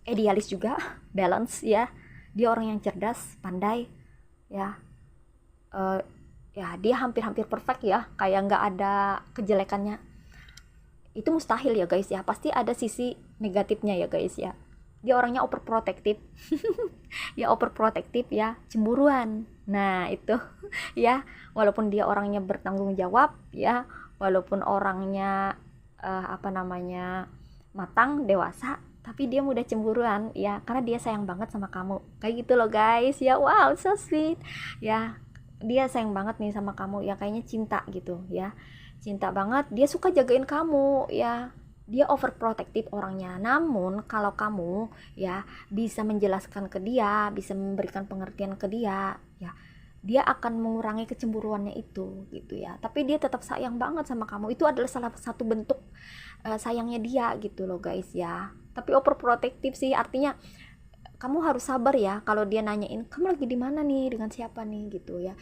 idealis juga, balance ya. Dia orang yang cerdas, pandai ya. Ya dia hampir-hampir perfect ya, kayak nggak ada kejelekannya. Itu mustahil ya guys ya, pasti ada sisi negatifnya ya guys ya. Dia orangnya overprotective. Ya overprotective ya, cemburuan. Nah itu ya, walaupun dia orangnya bertanggung jawab ya, walaupun orangnya matang, dewasa, tapi dia mudah cemburuan ya, karena dia sayang banget sama kamu kayak gitu loh guys ya. Wow, so sweet ya. Dia sayang banget nih sama kamu ya, kayaknya cinta gitu ya, cinta banget. Dia suka jagain kamu ya. Dia overprotective orangnya. Namun kalau kamu ya bisa menjelaskan ke dia, bisa memberikan pengertian ke dia ya, dia akan mengurangi kecemburuannya itu gitu ya. Tapi dia tetap sayang banget sama kamu. Itu adalah salah satu bentuk sayangnya dia gitu loh guys ya. Tapi overprotective sih artinya kamu harus sabar ya kalau dia nanyain kamu lagi di mana nih, dengan siapa nih gitu ya.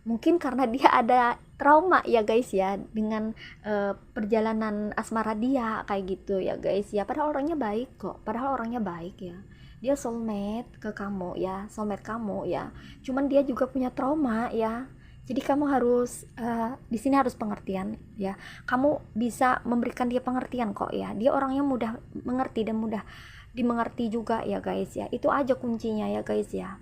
Mungkin karena dia ada trauma ya guys ya dengan perjalanan asmara dia kayak gitu ya guys ya. Padahal orangnya baik kok, padahal orangnya baik ya. Dia soulmate ke kamu ya, soulmate kamu ya. Cuman dia juga punya trauma ya. Jadi kamu harus di sini harus pengertian ya. Kamu bisa memberikan dia pengertian kok ya. Dia orangnya mudah mengerti dan mudah dimengerti juga ya guys ya. Itu aja kuncinya ya guys ya.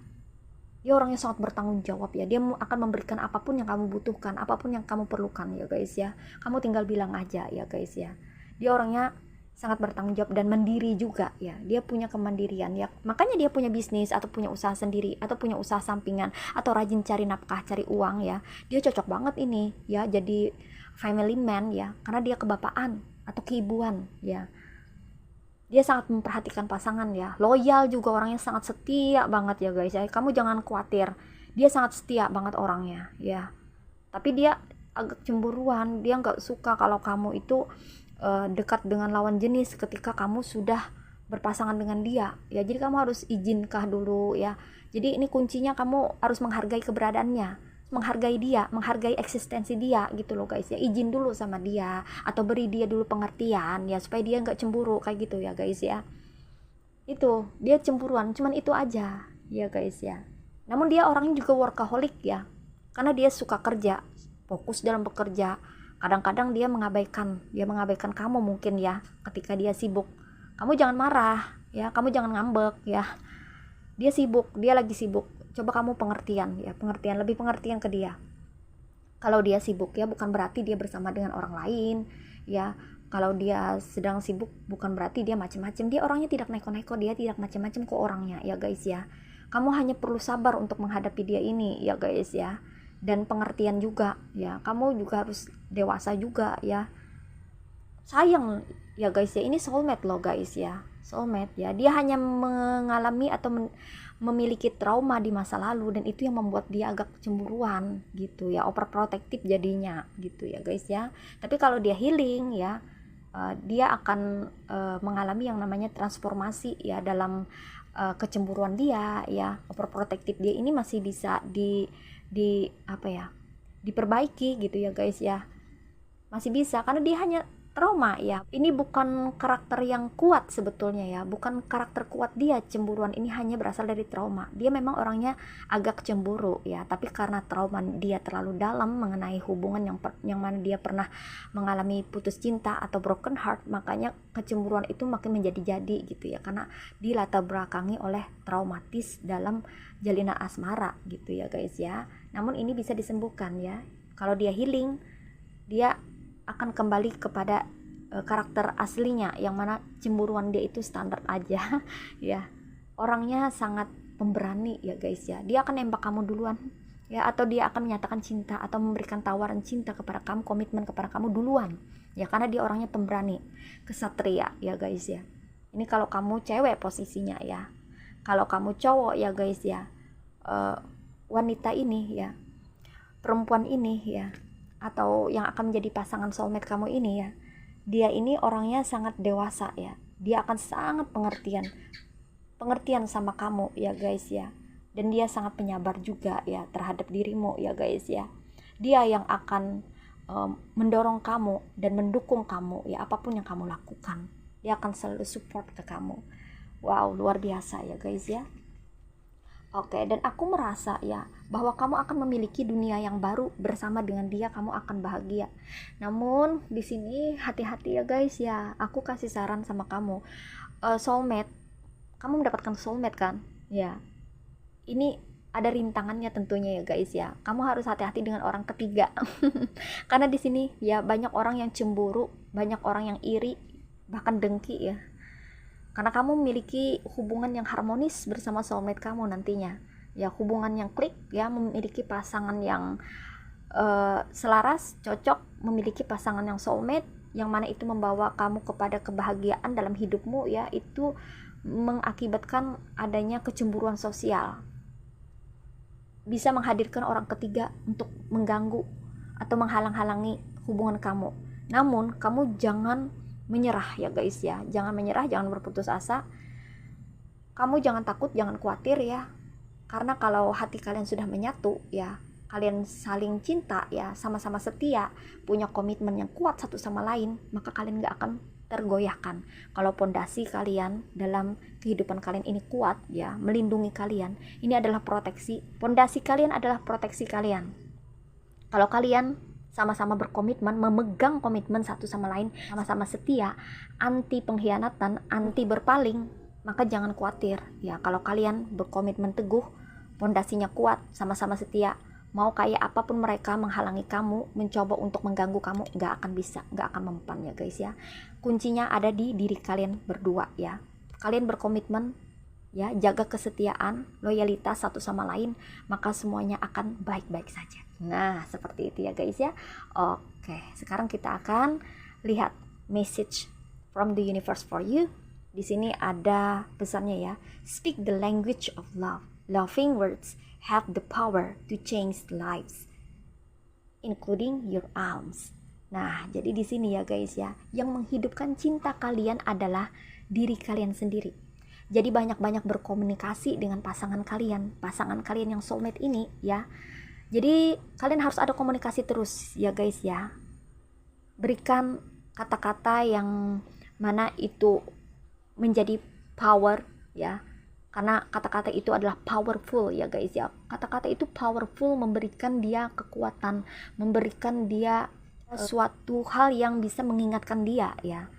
Dia orangnya sangat bertanggung jawab ya. Dia akan memberikan apapun yang kamu butuhkan, apapun yang kamu perlukan ya guys ya. Kamu tinggal bilang aja ya guys ya. Dia orangnya sangat bertanggung jawab dan mandiri juga ya. Dia punya kemandirian ya. Makanya dia punya bisnis atau punya usaha sendiri atau punya usaha sampingan atau rajin cari nafkah, cari uang ya. Dia cocok banget ini ya jadi family man ya, karena dia kebapaan atau keibuan ya. Dia sangat memperhatikan pasangan ya. Loyal juga, orangnya sangat setia banget ya guys ya. Kamu jangan khawatir. Dia sangat setia banget orangnya ya. Tapi dia agak cemburuan. Dia nggak suka kalau kamu itu dekat dengan lawan jenis ketika kamu sudah berpasangan dengan dia ya. Jadi kamu harus izinkah dulu ya. Jadi ini kuncinya, kamu harus menghargai keberadaannya, menghargai dia, menghargai eksistensi dia gitu loh guys ya. Izin dulu sama dia atau beri dia dulu pengertian ya, supaya dia nggak cemburu kayak gitu ya guys ya. Itu dia cemburuan, cuman itu aja ya guys ya. Namun dia orangnya juga workaholic ya, karena dia suka kerja, fokus dalam bekerja. Kadang-kadang dia mengabaikan kamu mungkin ya ketika dia sibuk kamu jangan marah ya, kamu jangan ngambek ya. Dia sibuk, dia lagi sibuk. Coba kamu pengertian ya, lebih pengertian ke dia. Kalau dia sibuk ya bukan berarti dia bersama dengan orang lain ya. Kalau dia sedang sibuk bukan berarti dia macam-macam. Dia orangnya tidak neko-neko, dia tidak macam-macam kok orangnya ya guys ya. Kamu hanya perlu sabar untuk menghadapi dia ini ya guys ya. Dan pengertian juga ya. Kamu juga harus dewasa juga ya. Sayang ya guys ya, ini soulmate loh guys ya. Soulmate ya. Dia hanya mengalami atau memiliki trauma di masa lalu, dan itu yang membuat dia agak cemburuan gitu ya, overprotective jadinya gitu ya guys ya. Tapi kalau dia healing ya, dia akan mengalami yang namanya transformasi ya dalam kecemburuan dia ya. Overprotective dia ini masih bisa di apa ya, diperbaiki gitu ya guys ya. Masih bisa, karena dia hanya trauma ya. Ini bukan karakter yang kuat sebetulnya ya, bukan karakter kuat dia cemburuan, ini hanya berasal dari trauma. Dia memang orangnya agak cemburu ya, tapi karena trauma dia terlalu dalam mengenai hubungan yang mana dia pernah mengalami putus cinta atau broken heart, makanya kecemburuan itu makin menjadi-jadi gitu ya, karena dilatar belakangi oleh traumatis dalam jalinan asmara gitu ya guys ya. Namun ini bisa disembuhkan ya. Kalau dia healing, dia akan kembali kepada karakter aslinya, yang mana cemburuan dia itu standar aja ya. Orangnya sangat pemberani ya guys ya. Dia akan nembak kamu duluan ya, atau dia akan menyatakan cinta atau memberikan tawaran cinta kepada kamu, komitmen kepada kamu duluan ya, karena dia orangnya pemberani, kesatria ya guys ya. Ini kalau kamu cewek posisinya ya. Kalau kamu cowok ya guys ya, wanita ini ya, perempuan ini ya, atau yang akan menjadi pasangan soulmate kamu ini ya, dia ini orangnya sangat dewasa ya. Dia akan sangat pengertian sama kamu ya guys ya. Dan dia sangat penyabar juga ya terhadap dirimu ya guys ya. Dia yang akan mendorong kamu dan mendukung kamu ya, apapun yang kamu lakukan. Dia akan selalu support ke kamu. Wow, luar biasa ya guys ya. Oke, dan aku merasa ya bahwa kamu akan memiliki dunia yang baru bersama dengan dia, kamu akan bahagia. Namun di sini hati-hati ya guys ya. Aku kasih saran sama kamu, soulmate, kamu mendapatkan soulmate kan? Ya, ini ada rintangannya tentunya ya guys ya. Kamu harus hati-hati dengan orang ketiga. Karena di sini ya banyak orang yang cemburu, banyak orang yang iri, bahkan dengki ya. Karena kamu memiliki hubungan yang harmonis bersama soulmate kamu nantinya ya, hubungan yang klik ya, memiliki pasangan yang selaras, cocok, memiliki pasangan yang soulmate, yang mana itu membawa kamu kepada kebahagiaan dalam hidupmu ya. Itu mengakibatkan adanya kecemburuan sosial, bisa menghadirkan orang ketiga untuk mengganggu atau menghalang-halangi hubungan kamu. Namun kamu jangan menyerah ya guys ya, jangan menyerah, jangan berputus asa. Kamu jangan takut, jangan khawatir ya, karena kalau hati kalian sudah menyatu ya, kalian saling cinta ya, sama-sama setia, punya komitmen yang kuat satu sama lain, maka kalian gak akan tergoyahkan. Kalau pondasi kalian dalam kehidupan kalian ini kuat ya, melindungi kalian, ini adalah proteksi, pondasi kalian adalah proteksi kalian. Kalau kalian sama-sama berkomitmen, memegang komitmen satu sama lain, sama-sama setia, anti pengkhianatan, anti berpaling, maka jangan khawatir ya. Kalau kalian berkomitmen teguh, pondasinya kuat, sama-sama setia, mau kayak apapun mereka menghalangi kamu, mencoba untuk mengganggu kamu, gak akan bisa, gak akan mempan ya guys ya. Kuncinya ada di diri kalian berdua ya. Kalian berkomitmen ya, jaga kesetiaan, loyalitas satu sama lain, maka semuanya akan baik-baik saja. Nah, seperti itu ya guys ya. Oke, sekarang kita akan lihat message from the universe for you. Di sini ada pesannya ya. Speak the language of love. Loving words have the power to change lives, including your own. Nah, jadi di sini ya guys ya, yang menghidupkan cinta kalian adalah diri kalian sendiri. Jadi banyak-banyak berkomunikasi dengan pasangan kalian yang soulmate ini ya. Jadi kalian harus ada komunikasi terus ya guys ya. Berikan kata-kata yang mana itu menjadi power ya. Karena kata-kata itu adalah powerful ya guys ya. Kata-kata itu powerful, memberikan dia kekuatan, memberikan dia suatu hal yang bisa mengingatkan dia ya.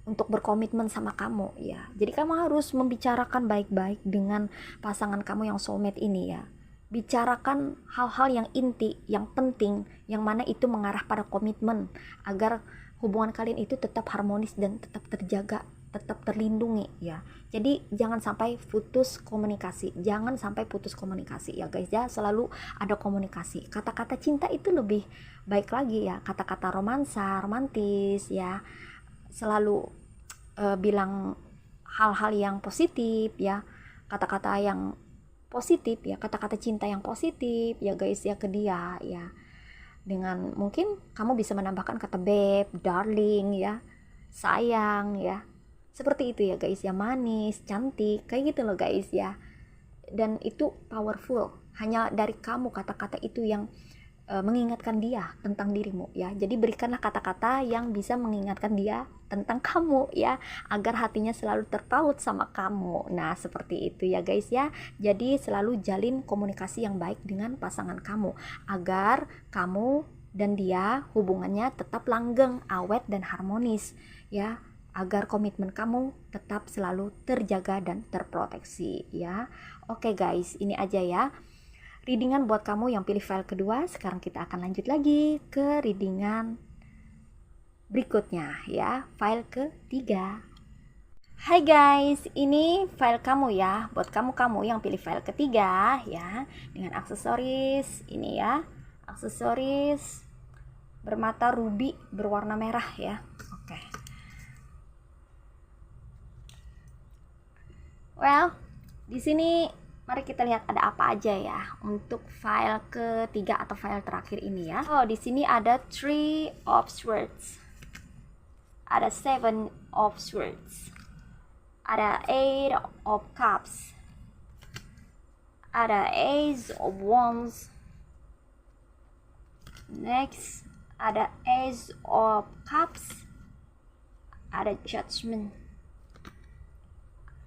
untuk berkomitmen sama kamu ya. Jadi kamu harus membicarakan baik-baik dengan pasangan kamu yang soulmate ini ya. Bicarakan hal-hal yang inti, yang penting, yang mana itu mengarah pada komitmen agar hubungan kalian itu tetap harmonis dan tetap terjaga, tetap terlindungi ya. Jadi jangan sampai putus komunikasi, jangan sampai putus komunikasi ya guys ya. Selalu ada komunikasi. Kata-kata cinta itu lebih baik lagi ya, kata-kata romansa, romantis ya. Selalu bilang hal-hal yang positif ya, kata-kata yang positif ya, kata-kata cinta yang positif ya guys ya ke dia ya. Dengan mungkin kamu bisa menambahkan kata babe, darling ya, sayang ya, seperti itu ya guys ya, manis, cantik, kayak gitu loh guys ya. Dan itu powerful, hanya dari kamu kata-kata itu yang mengingatkan dia tentang dirimu ya. Jadi berikanlah kata-kata yang bisa mengingatkan dia tentang kamu ya, agar hatinya selalu terpaut sama kamu. Nah seperti itu ya guys ya. Jadi selalu jalin komunikasi yang baik dengan pasangan kamu agar kamu dan dia hubungannya tetap langgeng, awet dan harmonis ya, agar komitmen kamu tetap selalu terjaga dan terproteksi ya. Oke guys, ini aja ya readingan buat kamu yang pilih file kedua. Sekarang kita akan lanjut lagi ke readingan berikutnya ya, file ketiga. Hai guys, ini file kamu ya, buat kamu yang pilih file ketiga ya, dengan aksesoris ini ya, aksesoris bermata ruby berwarna merah ya. Oke. Well, di sini mari kita lihat ada apa aja ya untuk file ketiga atau file terakhir ini ya. Oh, di sini ada 3 of Swords, ada 7 of Swords, ada 8 of Cups, ada Ace of Wands, next ada Ace of Cups, ada Judgment,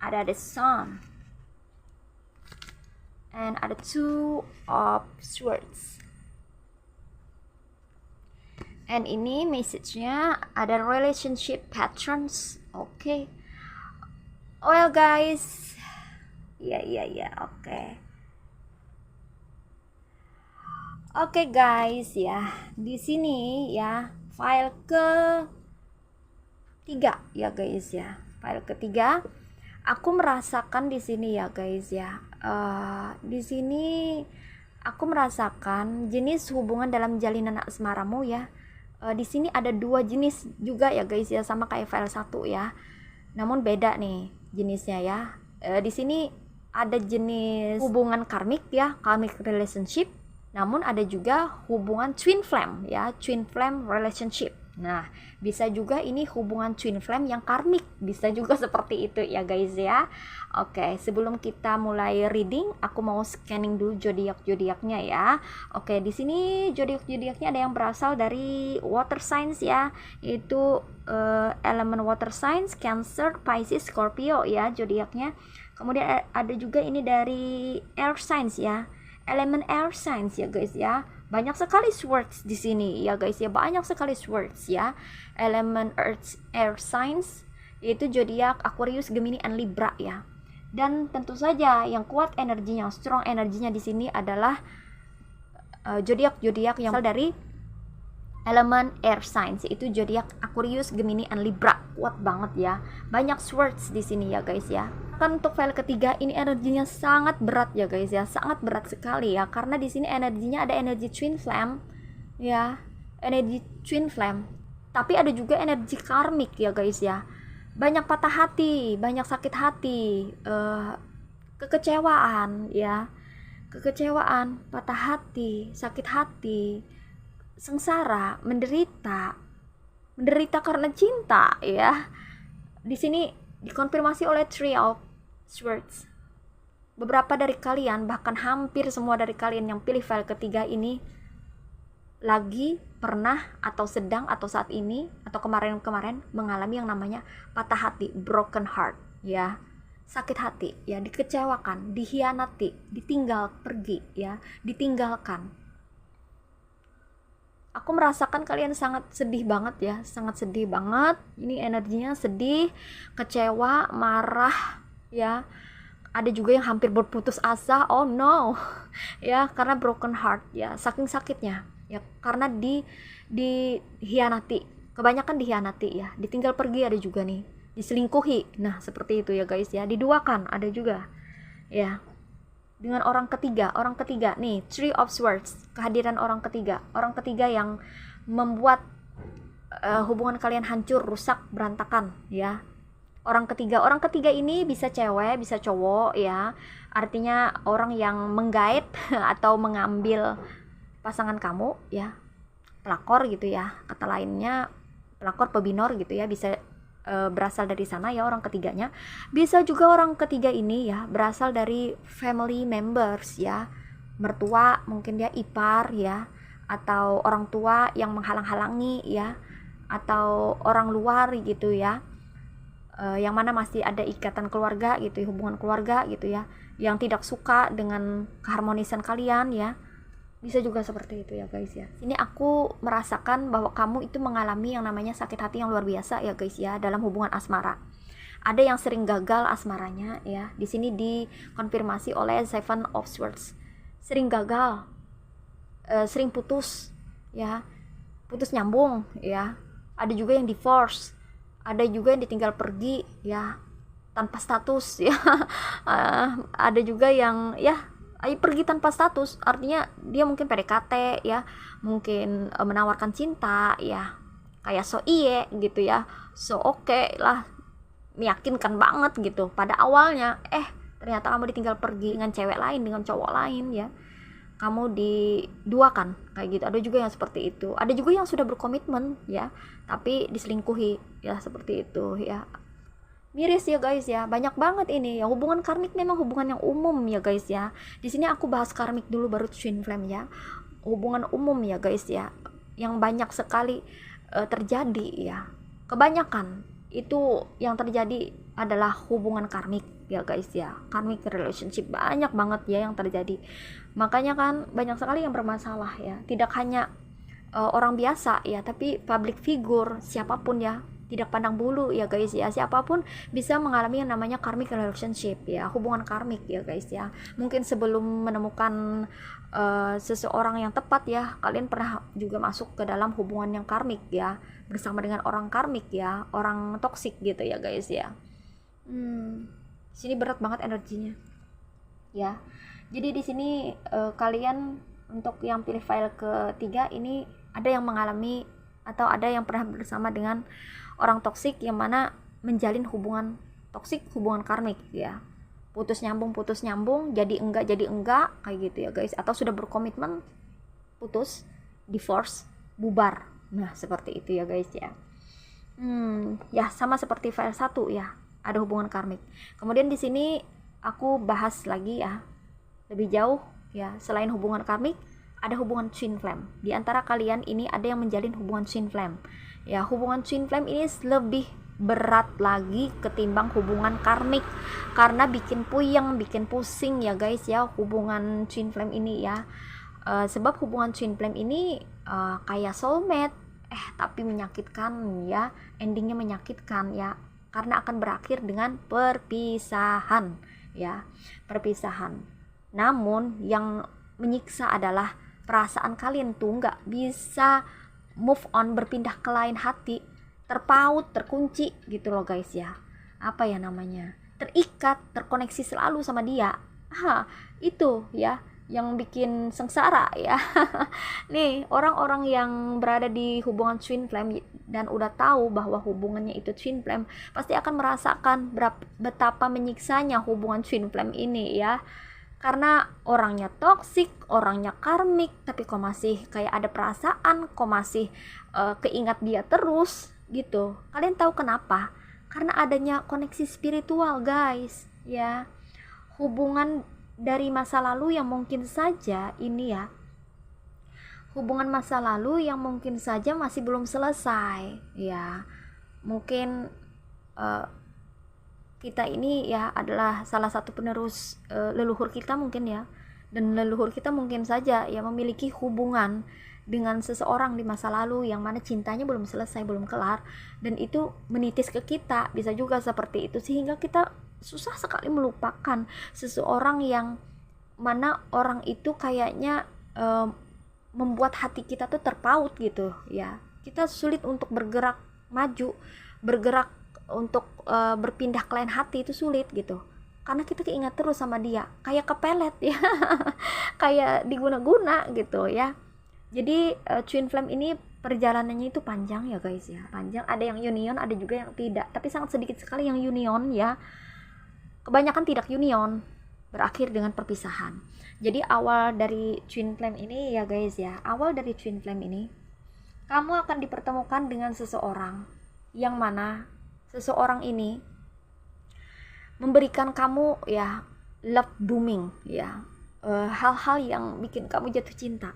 ada the Sun, and ada 2 of Swords. And ini message-nya ada relationship patterns. Oke. Well guys, ya, oke. Oke guys ya, di sini ya file ketiga ya guys ya, file ketiga. Aku merasakan di sini ya guys ya. Di sini aku merasakan jenis hubungan dalam jalinan asmaramu ya. Di sini ada 2 jenis juga ya guys ya, sama kayak file 1 ya. Namun beda nih jenisnya ya. Di sini ada jenis hubungan karmik ya, karmic relationship. Namun ada juga hubungan twin flame ya, twin flame relationship. Nah, bisa juga ini hubungan twin flame yang karmik, bisa juga seperti itu ya guys ya. Oke, sebelum kita mulai reading, aku mau scanning dulu zodiak-zodiaknya ya. Oke, di sini zodiak-zodiaknya ada yang berasal dari water signs ya, yaitu elemen water signs, Cancer, Pisces, Scorpio ya zodiaknya. Kemudian ada juga ini dari air signs ya, elemen air signs ya guys ya. Banyak sekali swords di sini ya guys ya, banyak sekali swords ya. Elemen earth air signs yaitu zodiak Aquarius, Gemini, and Libra ya. Dan tentu saja yang kuat energinya, strong energinya di sini adalah zodiak-zodiak yang berasal dari elemen air signs, yaitu zodiak Aquarius, Gemini, and Libra. Kuat banget ya. Banyak swords di sini ya guys ya. Kan untuk file ketiga ini energinya sangat berat ya guys ya, sangat berat sekali ya, karena di sini energinya ada energi twin flame ya, energi twin flame, tapi ada juga energi karmik ya guys ya. Banyak patah hati, banyak sakit hati, kekecewaan ya, kekecewaan, patah hati, sakit hati, sengsara, menderita karena cinta ya. Di sini dikonfirmasi oleh Three of Swords. Beberapa dari kalian, bahkan hampir semua dari kalian yang pilih file ketiga ini lagi, pernah, atau sedang, atau saat ini, atau kemarin-kemarin mengalami yang namanya patah hati, broken heart ya. Sakit hati ya, dikecewakan, dihianati, ditinggal pergi ya, ditinggalkan. Aku merasakan kalian sangat sedih banget ya, sangat sedih banget. Ini energinya sedih, kecewa, marah ya. Ada juga yang hampir berputus asa. Oh no. Ya, karena broken heart ya, saking sakitnya. Ya, karena dihianati. Kebanyakan dihianati ya. Ditinggal pergi ada juga nih. Diselingkuhi. Nah, seperti itu ya guys ya. Diduakan ada juga. Ya, dengan orang ketiga nih, Three of Swords, kehadiran orang ketiga yang membuat hubungan kalian hancur, rusak, berantakan ya. Orang ketiga ini bisa cewek bisa cowok ya, artinya orang yang menggait atau mengambil pasangan kamu ya, pelakor gitu ya, kata lainnya pelakor, pebinor gitu ya, bisa berasal dari sana ya orang ketiganya. Bisa juga orang ketiga ini ya berasal dari family members ya, mertua mungkin ya, ipar ya, atau orang tua yang menghalang-halangi ya, atau orang luar gitu ya, yang mana masih ada ikatan keluarga gitu ya, hubungan keluarga gitu ya, yang tidak suka dengan keharmonisan kalian ya. Bisa juga seperti itu ya guys ya. Ini aku merasakan bahwa kamu itu mengalami yang namanya sakit hati yang luar biasa ya guys ya, dalam hubungan asmara. Ada yang sering gagal asmaranya ya. Di sini dikonfirmasi oleh Seven of Swords. Sering gagal, sering putus ya, putus nyambung ya. Ada juga yang divorce, ada juga yang ditinggal pergi ya, tanpa status ya. Ada juga yang ya pergi tanpa status, artinya dia mungkin PDKT ya, mungkin menawarkan cinta ya, kayak so iye gitu ya, so oke lah, meyakinkan banget gitu pada awalnya, ternyata kamu ditinggal pergi dengan cewek lain, dengan cowok lain ya, kamu diduakan kayak gitu. Ada juga yang seperti itu, ada juga yang sudah berkomitmen ya tapi diselingkuhi ya, seperti itu ya. Miris ya guys ya, banyak banget ini ya. Hubungan karmik memang hubungan yang umum ya guys ya. Di sini aku bahas karmik dulu baru twin flame ya. Hubungan umum ya guys ya, yang banyak sekali terjadi ya. Kebanyakan itu yang terjadi adalah hubungan karmik ya guys ya. Karmic relationship banyak banget ya yang terjadi. Makanya kan banyak sekali yang bermasalah ya. Tidak hanya orang biasa ya, tapi public figure, siapapun ya, tidak pandang bulu ya guys ya, siapapun bisa mengalami yang namanya karmic relationship ya, hubungan karmik ya guys ya. Mungkin sebelum menemukan seseorang yang tepat ya, kalian pernah juga masuk ke dalam hubungan yang karmik ya, bersama dengan orang karmik ya, orang toksik gitu ya guys ya. Sini berat banget energinya ya. Jadi di sini kalian untuk yang pilih file ketiga ini ada yang mengalami atau ada yang pernah bersama dengan orang toksik, yang mana menjalin hubungan toksik, hubungan karmik ya, putus nyambung, jadi enggak kayak gitu ya guys, atau sudah berkomitmen putus, divorce, bubar. Nah seperti itu ya guys ya. Ya sama seperti file 1 ya, ada hubungan karmik. Kemudian di sini aku bahas lagi ya lebih jauh ya, selain hubungan karmik ada hubungan twin flame. Di antara kalian ini ada yang menjalin hubungan twin flame ya. Hubungan twin flame ini lebih berat lagi ketimbang hubungan karmik, karena bikin puyeng, bikin pusing ya guys ya hubungan twin flame ini ya. Sebab hubungan twin flame ini kayak soulmate, tapi menyakitkan ya, endingnya menyakitkan ya, karena akan berakhir dengan perpisahan ya, perpisahan. Namun yang menyiksa adalah perasaan kalian tuh nggak bisa move on, berpindah ke lain hati, terpaut, terkunci gitu loh guys ya. Apa ya namanya, terikat, terkoneksi selalu sama dia. Itu ya yang bikin sengsara ya. Nih orang-orang yang berada di hubungan twin flame dan udah tahu bahwa hubungannya itu twin flame, pasti akan merasakan betapa menyiksanya hubungan twin flame ini ya. Karena orangnya toksik, orangnya karmik, tapi kok masih kayak ada perasaan, kok masih keingat dia terus gitu. Kalian tahu kenapa? Karena adanya koneksi spiritual guys ya. Hubungan dari masa lalu yang mungkin saja ini ya, hubungan masa lalu yang mungkin saja masih belum selesai ya. Mungkin kita ini ya adalah salah satu penerus leluhur kita mungkin ya, dan leluhur kita mungkin saja ya memiliki hubungan dengan seseorang di masa lalu yang mana cintanya belum selesai, belum kelar, dan itu menitis ke kita, bisa juga seperti itu, sehingga kita susah sekali melupakan seseorang yang mana orang itu kayaknya membuat hati kita tuh terpaut gitu ya. Kita sulit untuk bergerak maju, bergerak untuk berpindah ke lain hati itu sulit gitu, karena kita keingat terus sama dia, kayak kepelet ya kayak diguna-guna gitu ya. Jadi twin flame ini perjalanannya itu panjang ya guys ya, panjang. Ada yang union, ada juga yang tidak, tapi sangat sedikit sekali yang union ya. Kebanyakan tidak union, berakhir dengan perpisahan. Jadi awal dari twin flame ini ya guys ya, awal dari twin flame ini kamu akan dipertemukan dengan seseorang yang mana seseorang ini memberikan kamu ya love booming ya, hal-hal yang bikin kamu jatuh cinta.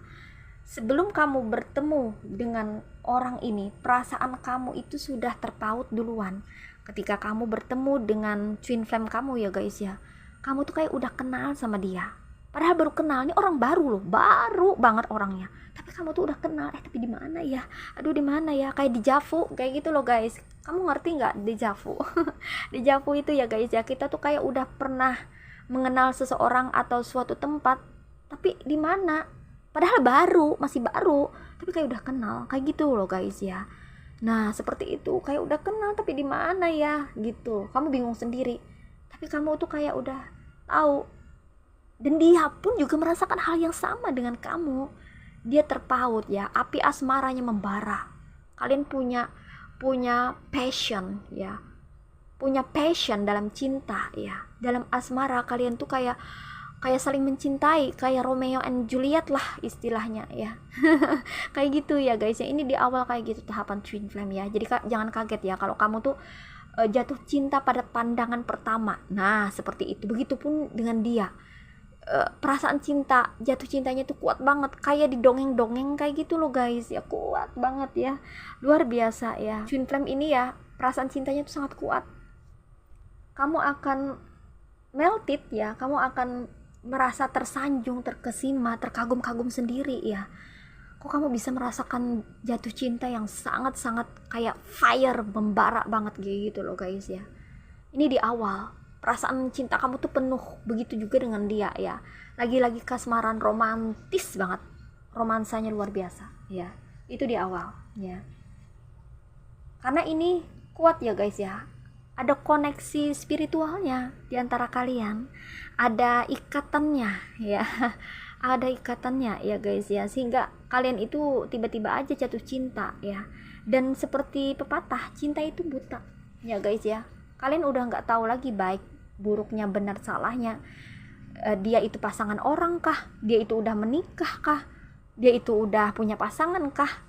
Sebelum kamu bertemu dengan orang ini, perasaan kamu itu sudah terpaut duluan. Ketika kamu bertemu dengan twin flame kamu ya guys ya, kamu tuh kayak udah kenal sama dia. Padahal baru kenal, ini orang baru loh, baru banget orangnya. Tapi kamu tuh udah kenal, tapi di mana ya? Aduh di mana ya? Kayak dejavu, kayak gitu loh guys. Kamu ngerti nggak dejavu? Dejavu itu ya guys ya, kita tuh kayak udah pernah mengenal seseorang atau suatu tempat, tapi di mana? Padahal baru, masih baru, tapi kayak udah kenal, kayak gitu loh guys ya. Nah seperti itu, kayak udah kenal tapi di mana ya? Gitu. Kamu bingung sendiri. Tapi kamu tuh kayak udah tahu. Dan dia pun juga merasakan hal yang sama dengan kamu. Dia terpaut ya, api asmaranya membara. Kalian punya passion ya, punya passion dalam cinta ya, dalam asmara. Kalian tuh kayak saling mencintai, kayak Romeo and Juliet lah istilahnya ya. Kayak gitu ya guys ya. Ini di awal kayak gitu tahapan twin flame ya. Jadi jangan kaget ya kalau kamu tuh jatuh cinta pada pandangan pertama. Nah seperti itu, begitupun dengan dia. Perasaan cinta, jatuh cintanya tuh kuat banget, kayak di dongeng-dongeng kayak gitu loh guys ya, kuat banget ya, luar biasa ya. Twin flame ini ya, perasaan cintanya tuh sangat kuat. Kamu akan melted ya, kamu akan merasa tersanjung, terkesima, terkagum-kagum sendiri ya. Kok kamu bisa merasakan jatuh cinta yang sangat-sangat kayak fire, membara banget gitu loh guys ya. Ini di awal. Perasaan cinta kamu tuh penuh, begitu juga dengan dia ya. Lagi-lagi kasmaran, romantis banget, romansanya luar biasa ya. Itu di awal ya. Karena ini kuat ya guys ya, ada koneksi spiritualnya di antara kalian, ada ikatannya ya. Ada ikatannya ya guys ya, sehingga kalian itu tiba-tiba aja jatuh cinta ya. Dan seperti pepatah, cinta itu buta ya guys ya. Kalian udah nggak tahu lagi baik buruknya, benar salahnya. Dia itu pasangan orang kah? Dia itu udah menikah kah? Dia itu udah punya pasangan kah?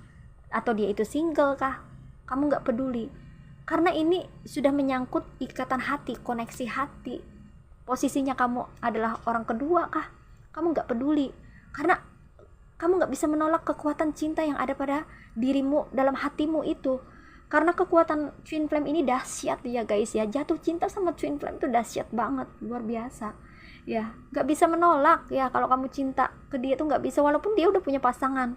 Atau dia itu single kah? Kamu nggak peduli, karena ini sudah menyangkut ikatan hati, koneksi hati. Posisinya kamu adalah orang kedua kah? Kamu nggak peduli, karena kamu nggak bisa menolak kekuatan cinta yang ada pada dirimu, dalam hatimu itu. Karena kekuatan twin flame ini dahsyat ya guys ya. Jatuh cinta sama twin flame itu dahsyat banget, luar biasa ya. Nggak bisa menolak ya, kalau kamu cinta ke dia tuh nggak bisa, walaupun dia udah punya pasangan,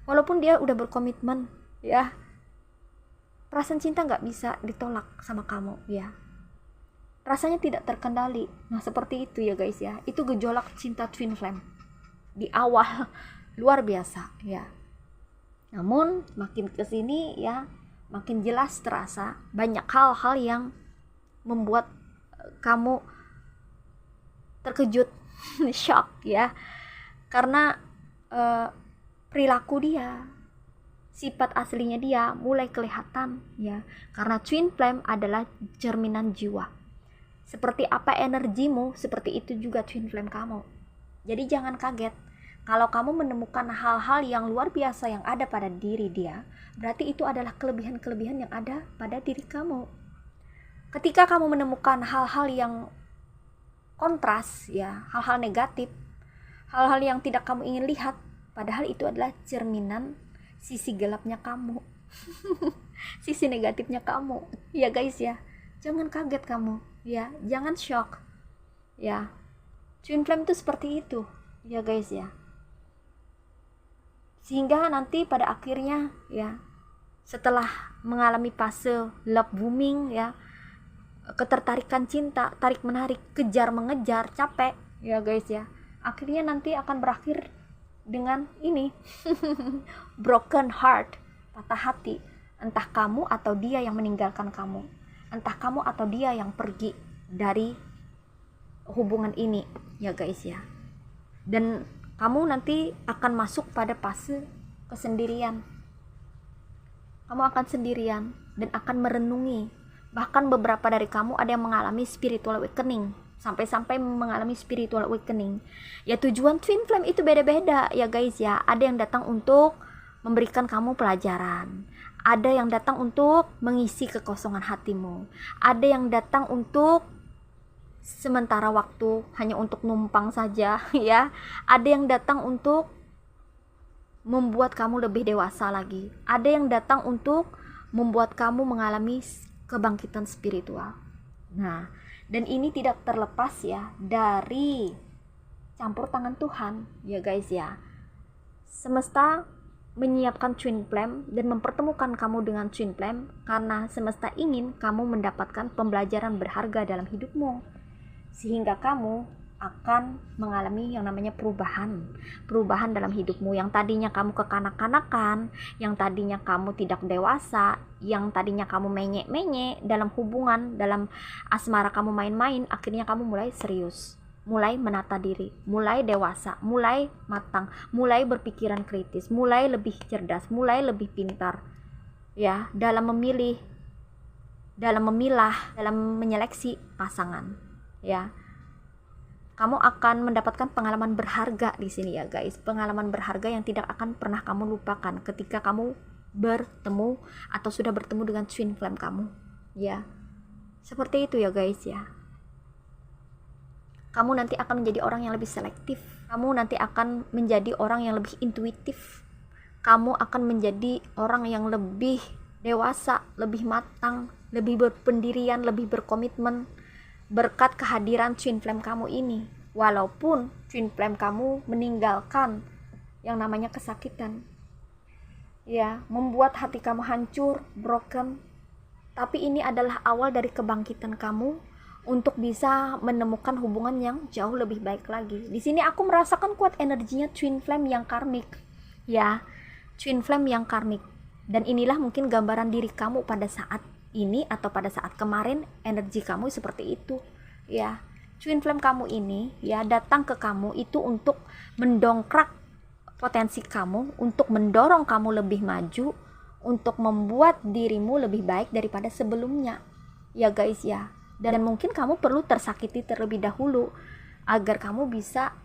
walaupun dia udah berkomitmen ya. Perasaan cinta nggak bisa ditolak sama kamu ya. Rasanya tidak terkendali. Nah seperti itu ya guys ya. Itu gejolak cinta twin flame di awal luar biasa ya. Namun makin kesini ya, makin jelas terasa banyak hal-hal yang membuat kamu terkejut, shock ya, karena perilaku dia, sifat aslinya dia mulai kelihatan ya. Karena twin flame adalah cerminan jiwa. Seperti apa energimu, seperti itu juga twin flame kamu. Jadi jangan kaget kalau kamu menemukan hal-hal yang luar biasa yang ada pada diri dia, berarti itu adalah kelebihan-kelebihan yang ada pada diri kamu. Ketika kamu menemukan hal-hal yang kontras ya, hal-hal negatif, hal-hal yang tidak kamu ingin lihat, padahal itu adalah cerminan sisi gelapnya kamu. Sisi negatifnya kamu ya guys ya. Jangan kaget kamu ya, jangan shock ya. Twin flame itu seperti itu ya guys ya. Sehingga nanti pada akhirnya ya, setelah mengalami fase love booming ya, ketertarikan cinta, tarik menarik, kejar mengejar, capek ya guys ya, akhirnya nanti akan berakhir dengan ini broken heart, patah hati. Entah kamu atau dia yang meninggalkan kamu, entah kamu atau dia yang pergi dari hubungan ini ya guys ya. Dan kamu nanti akan masuk pada fase kesendirian. Kamu akan sendirian dan akan merenungi. Bahkan beberapa dari kamu ada yang mengalami spiritual awakening, sampai-sampai mengalami spiritual awakening. Ya, tujuan twin flame itu beda-beda ya guys ya. Ada yang datang untuk memberikan kamu pelajaran, ada yang datang untuk mengisi kekosongan hatimu, ada yang datang untuk sementara waktu, hanya untuk numpang saja ya. Ada yang datang untuk membuat kamu lebih dewasa lagi, ada yang datang untuk membuat kamu mengalami kebangkitan spiritual. Nah, dan ini tidak terlepas ya dari campur tangan Tuhan ya guys ya. Semesta menyiapkan twin flame dan mempertemukan kamu dengan twin flame karena semesta ingin kamu mendapatkan pembelajaran berharga dalam hidupmu, sehingga kamu akan mengalami yang namanya perubahan dalam hidupmu. Yang tadinya kamu kekanak-kanakan, yang tadinya kamu tidak dewasa, yang tadinya kamu menyek-menyek dalam hubungan, dalam asmara kamu main-main, akhirnya kamu mulai serius, mulai menata diri, mulai dewasa, mulai matang, mulai berpikiran kritis, mulai lebih cerdas, mulai lebih pintar ya dalam memilih, dalam memilah, dalam menyeleksi pasangan ya. Kamu akan mendapatkan pengalaman berharga di sini ya guys, pengalaman berharga yang tidak akan pernah kamu lupakan ketika kamu bertemu atau sudah bertemu dengan twin flame kamu ya. Seperti itu ya guys ya. Kamu nanti akan menjadi orang yang lebih selektif, kamu nanti akan menjadi orang yang lebih intuitif, kamu akan menjadi orang yang lebih dewasa, lebih matang, lebih berpendirian, lebih berkomitmen berkat kehadiran twin flame kamu ini. Walaupun twin flame kamu meninggalkan yang namanya kesakitan ya, membuat hati kamu hancur, broken, tapi ini adalah awal dari kebangkitan kamu untuk bisa menemukan hubungan yang jauh lebih baik lagi. Di sini aku merasakan kuat energinya twin flame yang karmik ya, twin flame yang karmik. Dan inilah mungkin gambaran diri kamu pada saat ini atau pada saat kemarin, energi kamu seperti itu ya. Twin flame kamu ini ya datang ke kamu itu untuk mendongkrak potensi kamu, untuk mendorong kamu lebih maju, untuk membuat dirimu lebih baik daripada sebelumnya ya guys ya. Dan mungkin kamu perlu tersakiti terlebih dahulu agar kamu bisa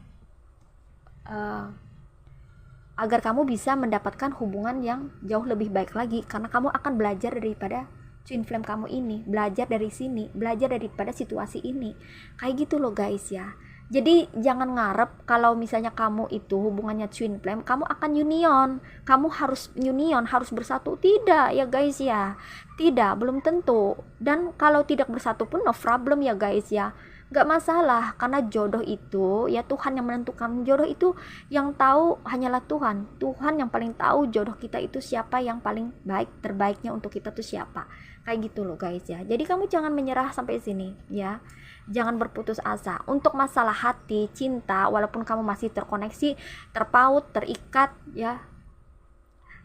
mendapatkan hubungan yang jauh lebih baik lagi, karena kamu akan belajar daripada twin flame kamu ini, belajar dari sini, belajar daripada situasi ini. Kayak gitu loh guys ya. Jadi jangan ngarep kalau misalnya kamu itu hubungannya twin flame, kamu akan union, kamu harus union, harus bersatu. Tidak ya guys ya, tidak, belum tentu. Dan kalau tidak bersatu pun no problem ya guys ya, gak masalah, karena jodoh itu ya Tuhan yang menentukan. Jodoh itu yang tahu hanyalah Tuhan. Tuhan yang paling tahu jodoh kita itu siapa, yang paling baik, terbaiknya untuk kita tuh siapa. Kayak gitu loh guys ya. Jadi kamu jangan menyerah sampai sini ya, jangan berputus asa. Untuk masalah hati, cinta, walaupun kamu masih terkoneksi, terpaut, terikat ya,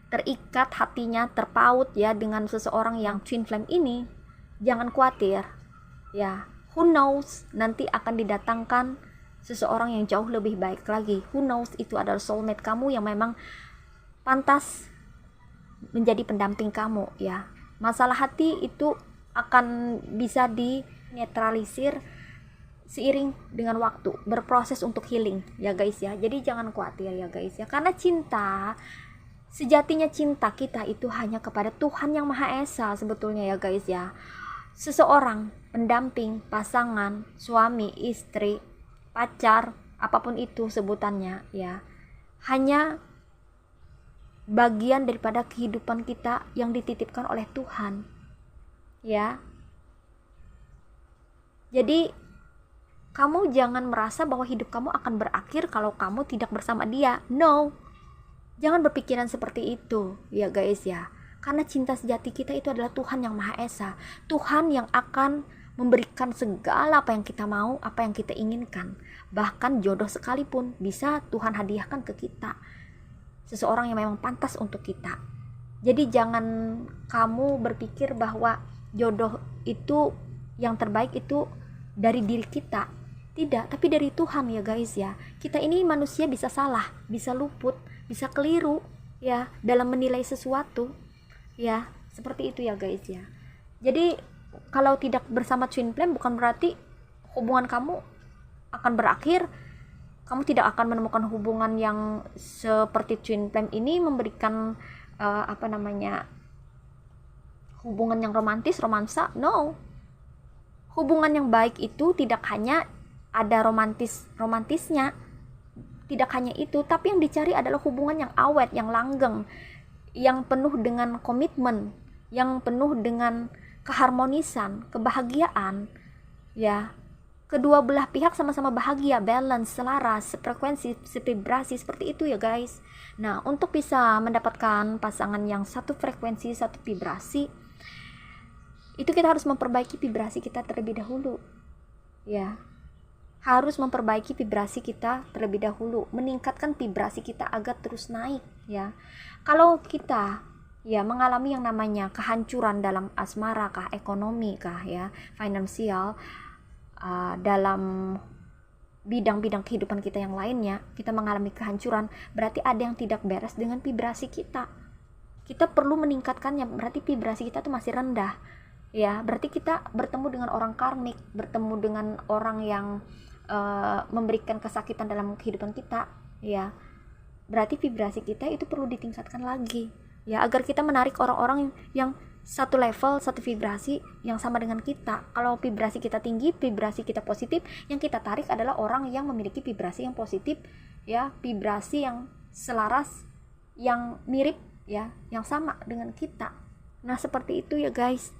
terikat hatinya, terpaut ya dengan seseorang yang twin flame ini, jangan khawatir ya. Who knows, nanti akan didatangkan seseorang yang jauh lebih baik lagi. Who knows, itu adalah soulmate kamu yang memang pantas menjadi pendamping kamu ya. Masalah hati itu akan bisa dinetralisir seiring dengan waktu, berproses untuk healing ya guys ya. Jadi jangan khawatir ya guys ya, karena cinta, sejatinya cinta kita itu hanya kepada Tuhan yang Maha Esa sebetulnya ya guys ya. Seseorang, pendamping, pasangan, suami, istri, pacar, apapun itu sebutannya ya, hanya bagian daripada kehidupan kita yang dititipkan oleh Tuhan ya. Jadi kamu jangan merasa bahwa hidup kamu akan berakhir kalau kamu tidak bersama dia. No, Jangan berpikiran seperti itu ya guys ya. Karena cinta sejati kita itu adalah Tuhan yang Maha Esa. Tuhan yang akan memberikan segala apa yang kita mau, apa yang kita inginkan. Bahkan jodoh sekalipun bisa Tuhan hadiahkan ke kita. Seseorang yang memang pantas untuk kita. Jadi jangan kamu berpikir bahwa jodoh itu yang terbaik itu dari diri kita. Tidak, tapi dari Tuhan ya guys ya. Kita ini manusia bisa salah, bisa luput, bisa keliru ya dalam menilai sesuatu. Ya, seperti itu ya guys ya. Jadi kalau tidak bersama twin flame bukan berarti hubungan kamu akan berakhir. Kamu tidak akan menemukan hubungan yang seperti twin flame ini memberikan hubungan yang romansa. No. Hubungan yang baik itu tidak hanya ada romantisnya, tidak hanya itu, tapi yang dicari adalah hubungan yang awet, yang langgeng, yang penuh dengan komitmen, yang penuh dengan keharmonisan, kebahagiaan, ya. Kedua belah pihak sama-sama bahagia, balance, selaras, frekuensi, vibrasi seperti itu ya guys. Nah, untuk bisa mendapatkan pasangan yang satu frekuensi, satu vibrasi, itu kita harus memperbaiki vibrasi kita terlebih dahulu. Ya. Harus memperbaiki vibrasi kita terlebih dahulu, meningkatkan vibrasi kita agar terus naik ya. Kalau kita ya mengalami yang namanya kehancuran dalam asmara kah, ekonomi kah ya, finansial, dalam bidang-bidang kehidupan kita yang lainnya, kita mengalami kehancuran, berarti ada yang tidak beres dengan vibrasi kita. Kita perlu meningkatkannya, berarti vibrasi kita tuh masih rendah ya. Berarti kita bertemu dengan orang karmik, bertemu dengan orang yang memberikan kesakitan dalam kehidupan kita ya. Berarti vibrasi kita itu perlu ditingkatkan lagi ya, agar kita menarik orang-orang yang satu level, satu vibrasi yang sama dengan kita. Kalau vibrasi kita tinggi, vibrasi kita positif, yang kita tarik adalah orang yang memiliki vibrasi yang positif ya, vibrasi yang selaras, yang mirip ya, yang sama dengan kita. Nah, seperti itu ya guys.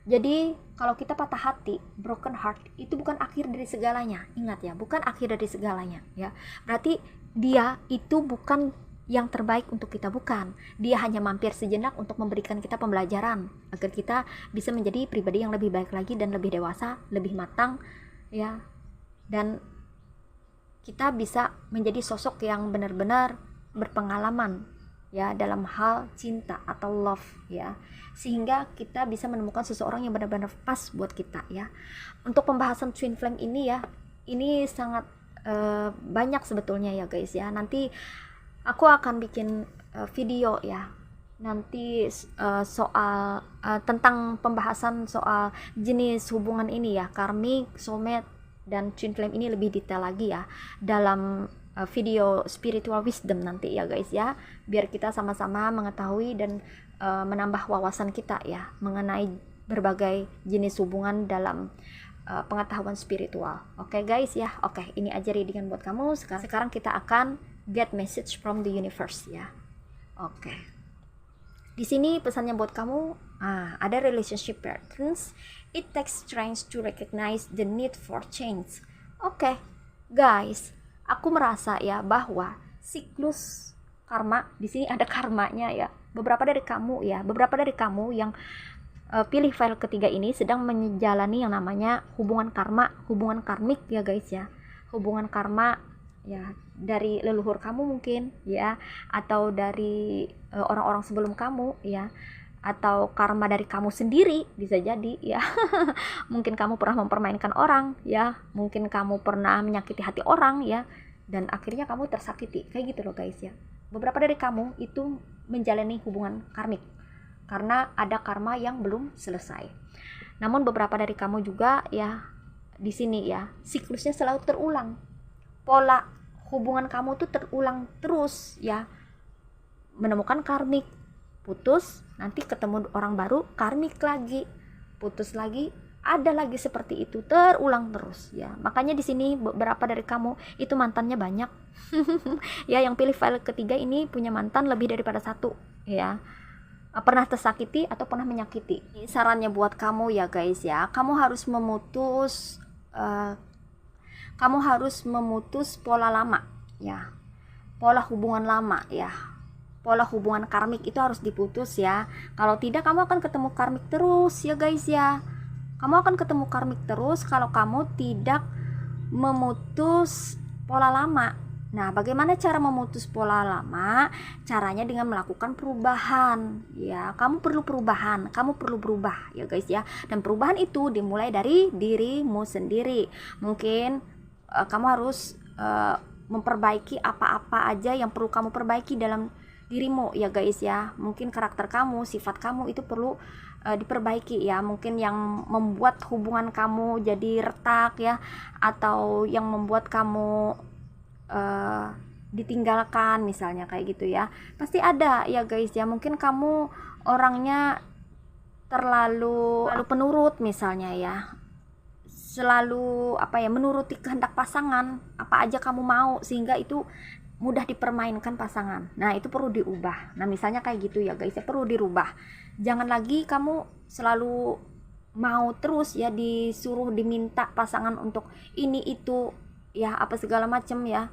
Jadi kalau kita patah hati, broken heart, itu bukan akhir dari segalanya. Ingat ya, bukan akhir dari segalanya ya. Berarti dia itu bukan yang terbaik untuk kita, bukan. Dia hanya mampir sejenak untuk memberikan kita pembelajaran agar kita bisa menjadi pribadi yang lebih baik lagi dan lebih dewasa, lebih matang ya. Dan kita bisa menjadi sosok yang benar-benar berpengalaman ya dalam hal cinta atau love ya, sehingga kita bisa menemukan seseorang yang benar-benar pas buat kita ya. Untuk pembahasan twin flame ini ya, ini sangat banyak sebetulnya ya guys ya. Nanti aku akan bikin video ya nanti soal tentang pembahasan soal jenis hubungan ini ya, karmik, soulmate, dan twin flame ini lebih detail lagi ya dalam video spiritual wisdom nanti ya guys ya, biar kita sama-sama mengetahui dan menambah wawasan kita ya mengenai berbagai jenis hubungan dalam pengetahuan spiritual. Oke guys ya, oke, ini aja readingan buat kamu. Sekarang kita akan get message from the universe ya. Oke, di sini pesannya buat kamu, ada relationship patterns. It takes strength to recognize the need for change. Oke guys, aku merasa ya bahwa siklus karma di sini ada karmanya ya. Beberapa dari kamu yang pilih file ketiga ini sedang menjalani yang namanya hubungan karma, hubungan karmik ya guys ya. Hubungan karma ya dari leluhur kamu mungkin ya, atau dari orang-orang sebelum kamu ya, atau karma dari kamu sendiri bisa jadi ya. Mungkin kamu pernah mempermainkan orang ya, mungkin kamu pernah menyakiti hati orang ya, dan akhirnya kamu tersakiti, kayak gitu loh guys ya. Beberapa dari kamu itu menjalani hubungan karmik karena ada karma yang belum selesai. Namun beberapa dari kamu juga ya di sini ya, siklusnya selalu terulang. Pola hubungan kamu tuh terulang terus ya. Menemukan karmik, putus, nanti ketemu orang baru, karmik lagi, putus lagi, ada lagi seperti itu, terulang terus ya. Makanya di sini beberapa dari kamu itu mantannya banyak. Ya, yang pilih file ketiga ini punya mantan lebih daripada satu ya. Pernah tersakiti atau pernah menyakiti. Ini sarannya buat kamu ya guys ya, kamu harus memutus pola lama ya, pola hubungan lama ya. Pola hubungan karmik itu harus diputus ya. Kalau tidak kamu akan ketemu karmik terus ya guys ya. Kamu akan ketemu karmik terus kalau kamu tidak memutus pola lama. Nah, bagaimana cara memutus pola lama? Caranya dengan melakukan perubahan. Ya, kamu perlu perubahan, kamu perlu berubah ya guys ya. Dan perubahan itu dimulai dari dirimu sendiri. Mungkin kamu harus memperbaiki apa-apa aja yang perlu kamu perbaiki dalam dirimu ya guys ya. Mungkin karakter kamu, sifat kamu itu perlu diperbaiki ya. Mungkin yang membuat hubungan kamu jadi retak ya, atau yang membuat kamu ditinggalkan misalnya kayak gitu ya, pasti ada ya guys ya. Mungkin kamu orangnya terlalu penurut misalnya ya, selalu menuruti kehendak pasangan, apa aja kamu mau, sehingga itu mudah dipermainkan pasangan. Nah, itu perlu diubah. Nah, misalnya kayak gitu ya guys ya, perlu dirubah. Jangan lagi kamu selalu mau terus ya, disuruh diminta pasangan untuk ini itu ya, apa segala macam ya.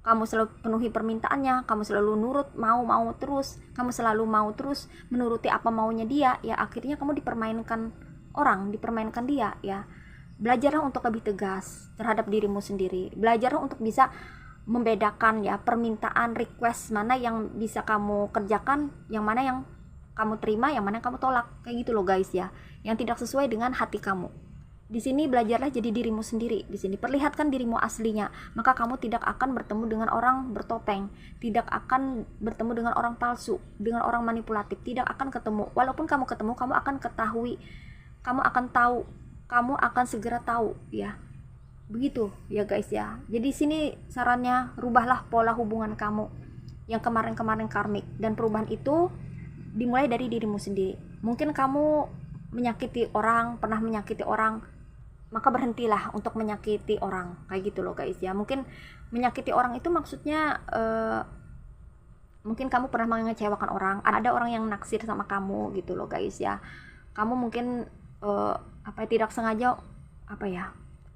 Kamu selalu penuhi permintaannya, kamu selalu nurut, mau terus, kamu selalu mau terus menuruti apa maunya dia ya, akhirnya kamu dipermainkan orang, dipermainkan dia ya. Belajarlah untuk lebih tegas terhadap dirimu sendiri. Belajarlah untuk bisa membedakan ya, permintaan, request mana yang bisa kamu kerjakan, yang mana yang kamu terima, yang mana yang kamu tolak, kayak gitu loh guys ya, yang tidak sesuai dengan hati kamu. Di sini belajarlah jadi dirimu sendiri. Di sini perlihatkan dirimu aslinya, maka kamu tidak akan bertemu dengan orang bertopeng, tidak akan bertemu dengan orang palsu, dengan orang manipulatif, tidak akan ketemu. Walaupun kamu ketemu, kamu akan ketahui, kamu akan tahu, kamu akan segera tahu ya. Begitu ya guys ya. Jadi sini sarannya, rubahlah pola hubungan kamu yang kemarin-kemarin karmik, dan perubahan itu dimulai dari dirimu sendiri. Mungkin kamu menyakiti orang, pernah menyakiti orang, maka berhentilah untuk menyakiti orang, kayak gitu loh guys ya. Mungkin menyakiti orang itu maksudnya mungkin kamu pernah mengecewakan orang, ada orang yang naksir sama kamu gitu loh guys ya. Kamu mungkin tidak sengaja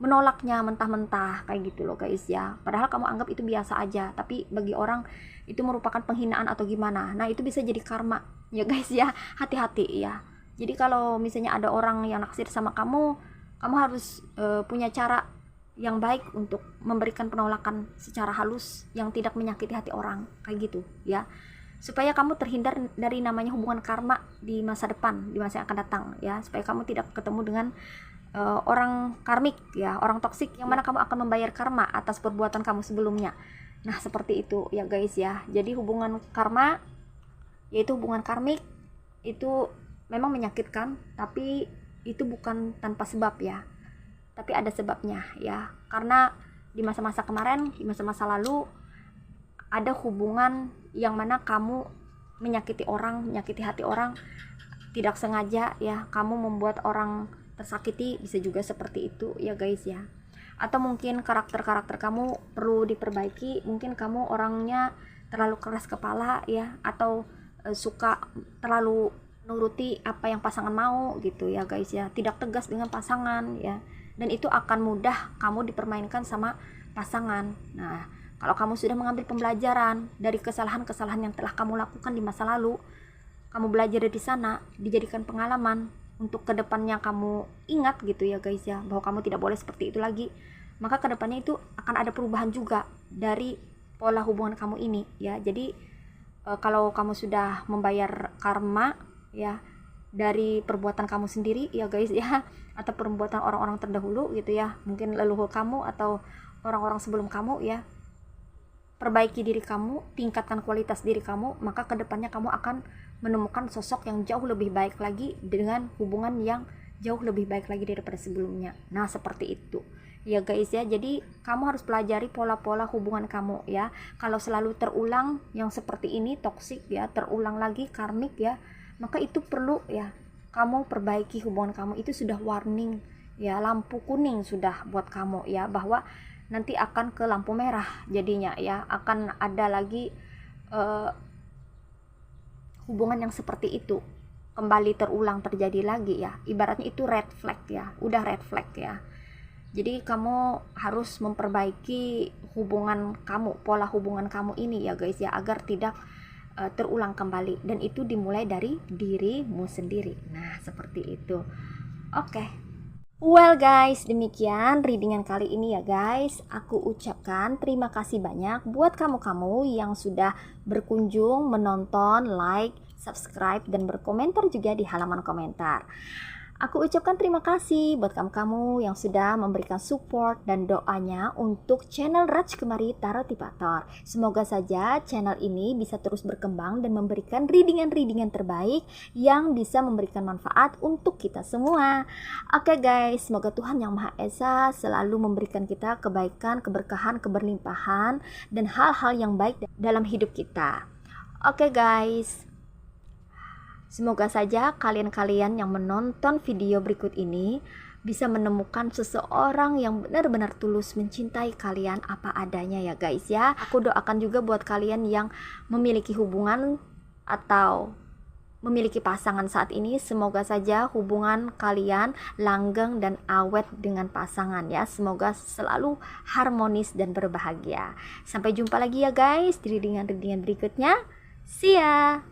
menolaknya mentah-mentah, kayak gitu loh guys ya. Padahal kamu anggap itu biasa aja, tapi bagi orang itu merupakan penghinaan atau gimana. Nah, itu bisa jadi karma ya guys ya. Hati-hati ya. Jadi kalau misalnya ada orang yang naksir sama kamu harus punya cara yang baik untuk memberikan penolakan secara halus yang tidak menyakiti hati orang, kayak gitu ya, supaya kamu terhindar dari namanya hubungan karma di masa depan, di masa yang akan datang ya, supaya kamu tidak ketemu dengan orang karmik ya, orang toksik yang mana kamu akan membayar karma atas perbuatan kamu sebelumnya. Nah, seperti itu ya guys ya. Jadi hubungan karma, yaitu hubungan karmik, itu memang menyakitkan, tapi itu bukan tanpa sebab ya, tapi ada sebabnya ya. Karena di masa-masa kemarin, di masa-masa lalu, ada hubungan yang mana kamu menyakiti orang, menyakiti hati orang, tidak sengaja ya, kamu membuat orang tersakiti, bisa juga seperti itu ya guys ya. Atau mungkin karakter kamu perlu diperbaiki, mungkin kamu orangnya terlalu keras kepala ya, atau suka terlalu nuruti apa yang pasangan mau gitu ya guys ya, tidak tegas dengan pasangan ya, dan itu akan mudah kamu dipermainkan sama pasangan. Nah, kalau kamu sudah mengambil pembelajaran dari kesalahan-kesalahan yang telah kamu lakukan di masa lalu, kamu belajar dari sana, dijadikan pengalaman untuk kedepannya kamu ingat gitu ya guys ya, bahwa kamu tidak boleh seperti itu lagi, maka kedepannya itu akan ada perubahan juga dari pola hubungan kamu ini ya. Jadi kalau kamu sudah membayar karma ya dari perbuatan kamu sendiri ya guys ya, atau perbuatan orang-orang terdahulu gitu ya, mungkin leluhur kamu atau orang-orang sebelum kamu ya, perbaiki diri kamu, tingkatkan kualitas diri kamu, maka kedepannya kamu akan menemukan sosok yang jauh lebih baik lagi, dengan hubungan yang jauh lebih baik lagi daripada sebelumnya. Nah, seperti itu ya guys ya. Jadi kamu harus pelajari pola-pola hubungan kamu ya. Kalau selalu terulang yang seperti ini, toksik ya, terulang lagi karmik ya, maka itu perlu ya kamu perbaiki hubungan kamu. Itu sudah warning ya, lampu kuning sudah buat kamu ya, bahwa nanti akan ke lampu merah jadinya ya, akan ada lagi hubungan yang seperti itu kembali terulang terjadi lagi ya. Ibaratnya itu red flag ya, udah red flag ya. Jadi kamu harus memperbaiki hubungan kamu, pola hubungan kamu ini ya guys ya, agar tidak terulang kembali, dan itu dimulai dari dirimu sendiri. Nah, seperti itu. Oke. Well guys, demikian readingan kali ini ya guys. Aku ucapkan terima kasih banyak buat kamu-kamu yang sudah berkunjung, menonton, like, subscribe, dan berkomentar juga di halaman komentar. Aku ucapkan terima kasih buat kamu-kamu yang sudah memberikan support dan doanya untuk channel Rajkumari Tarot Tipator. Semoga saja channel ini bisa terus berkembang dan memberikan readingan-readingan terbaik yang bisa memberikan manfaat untuk kita semua. Oke guys, semoga Tuhan Yang Maha Esa selalu memberikan kita kebaikan, keberkahan, keberlimpahan, dan hal-hal yang baik dalam hidup kita. Oke guys, semoga saja kalian-kalian yang menonton video berikut ini bisa menemukan seseorang yang benar-benar tulus mencintai kalian apa adanya ya guys ya. Aku doakan juga buat kalian yang memiliki hubungan atau memiliki pasangan saat ini, semoga saja hubungan kalian langgeng dan awet dengan pasangan ya. Semoga selalu harmonis dan berbahagia. Sampai jumpa lagi ya guys di readingan-readingan berikutnya. See ya!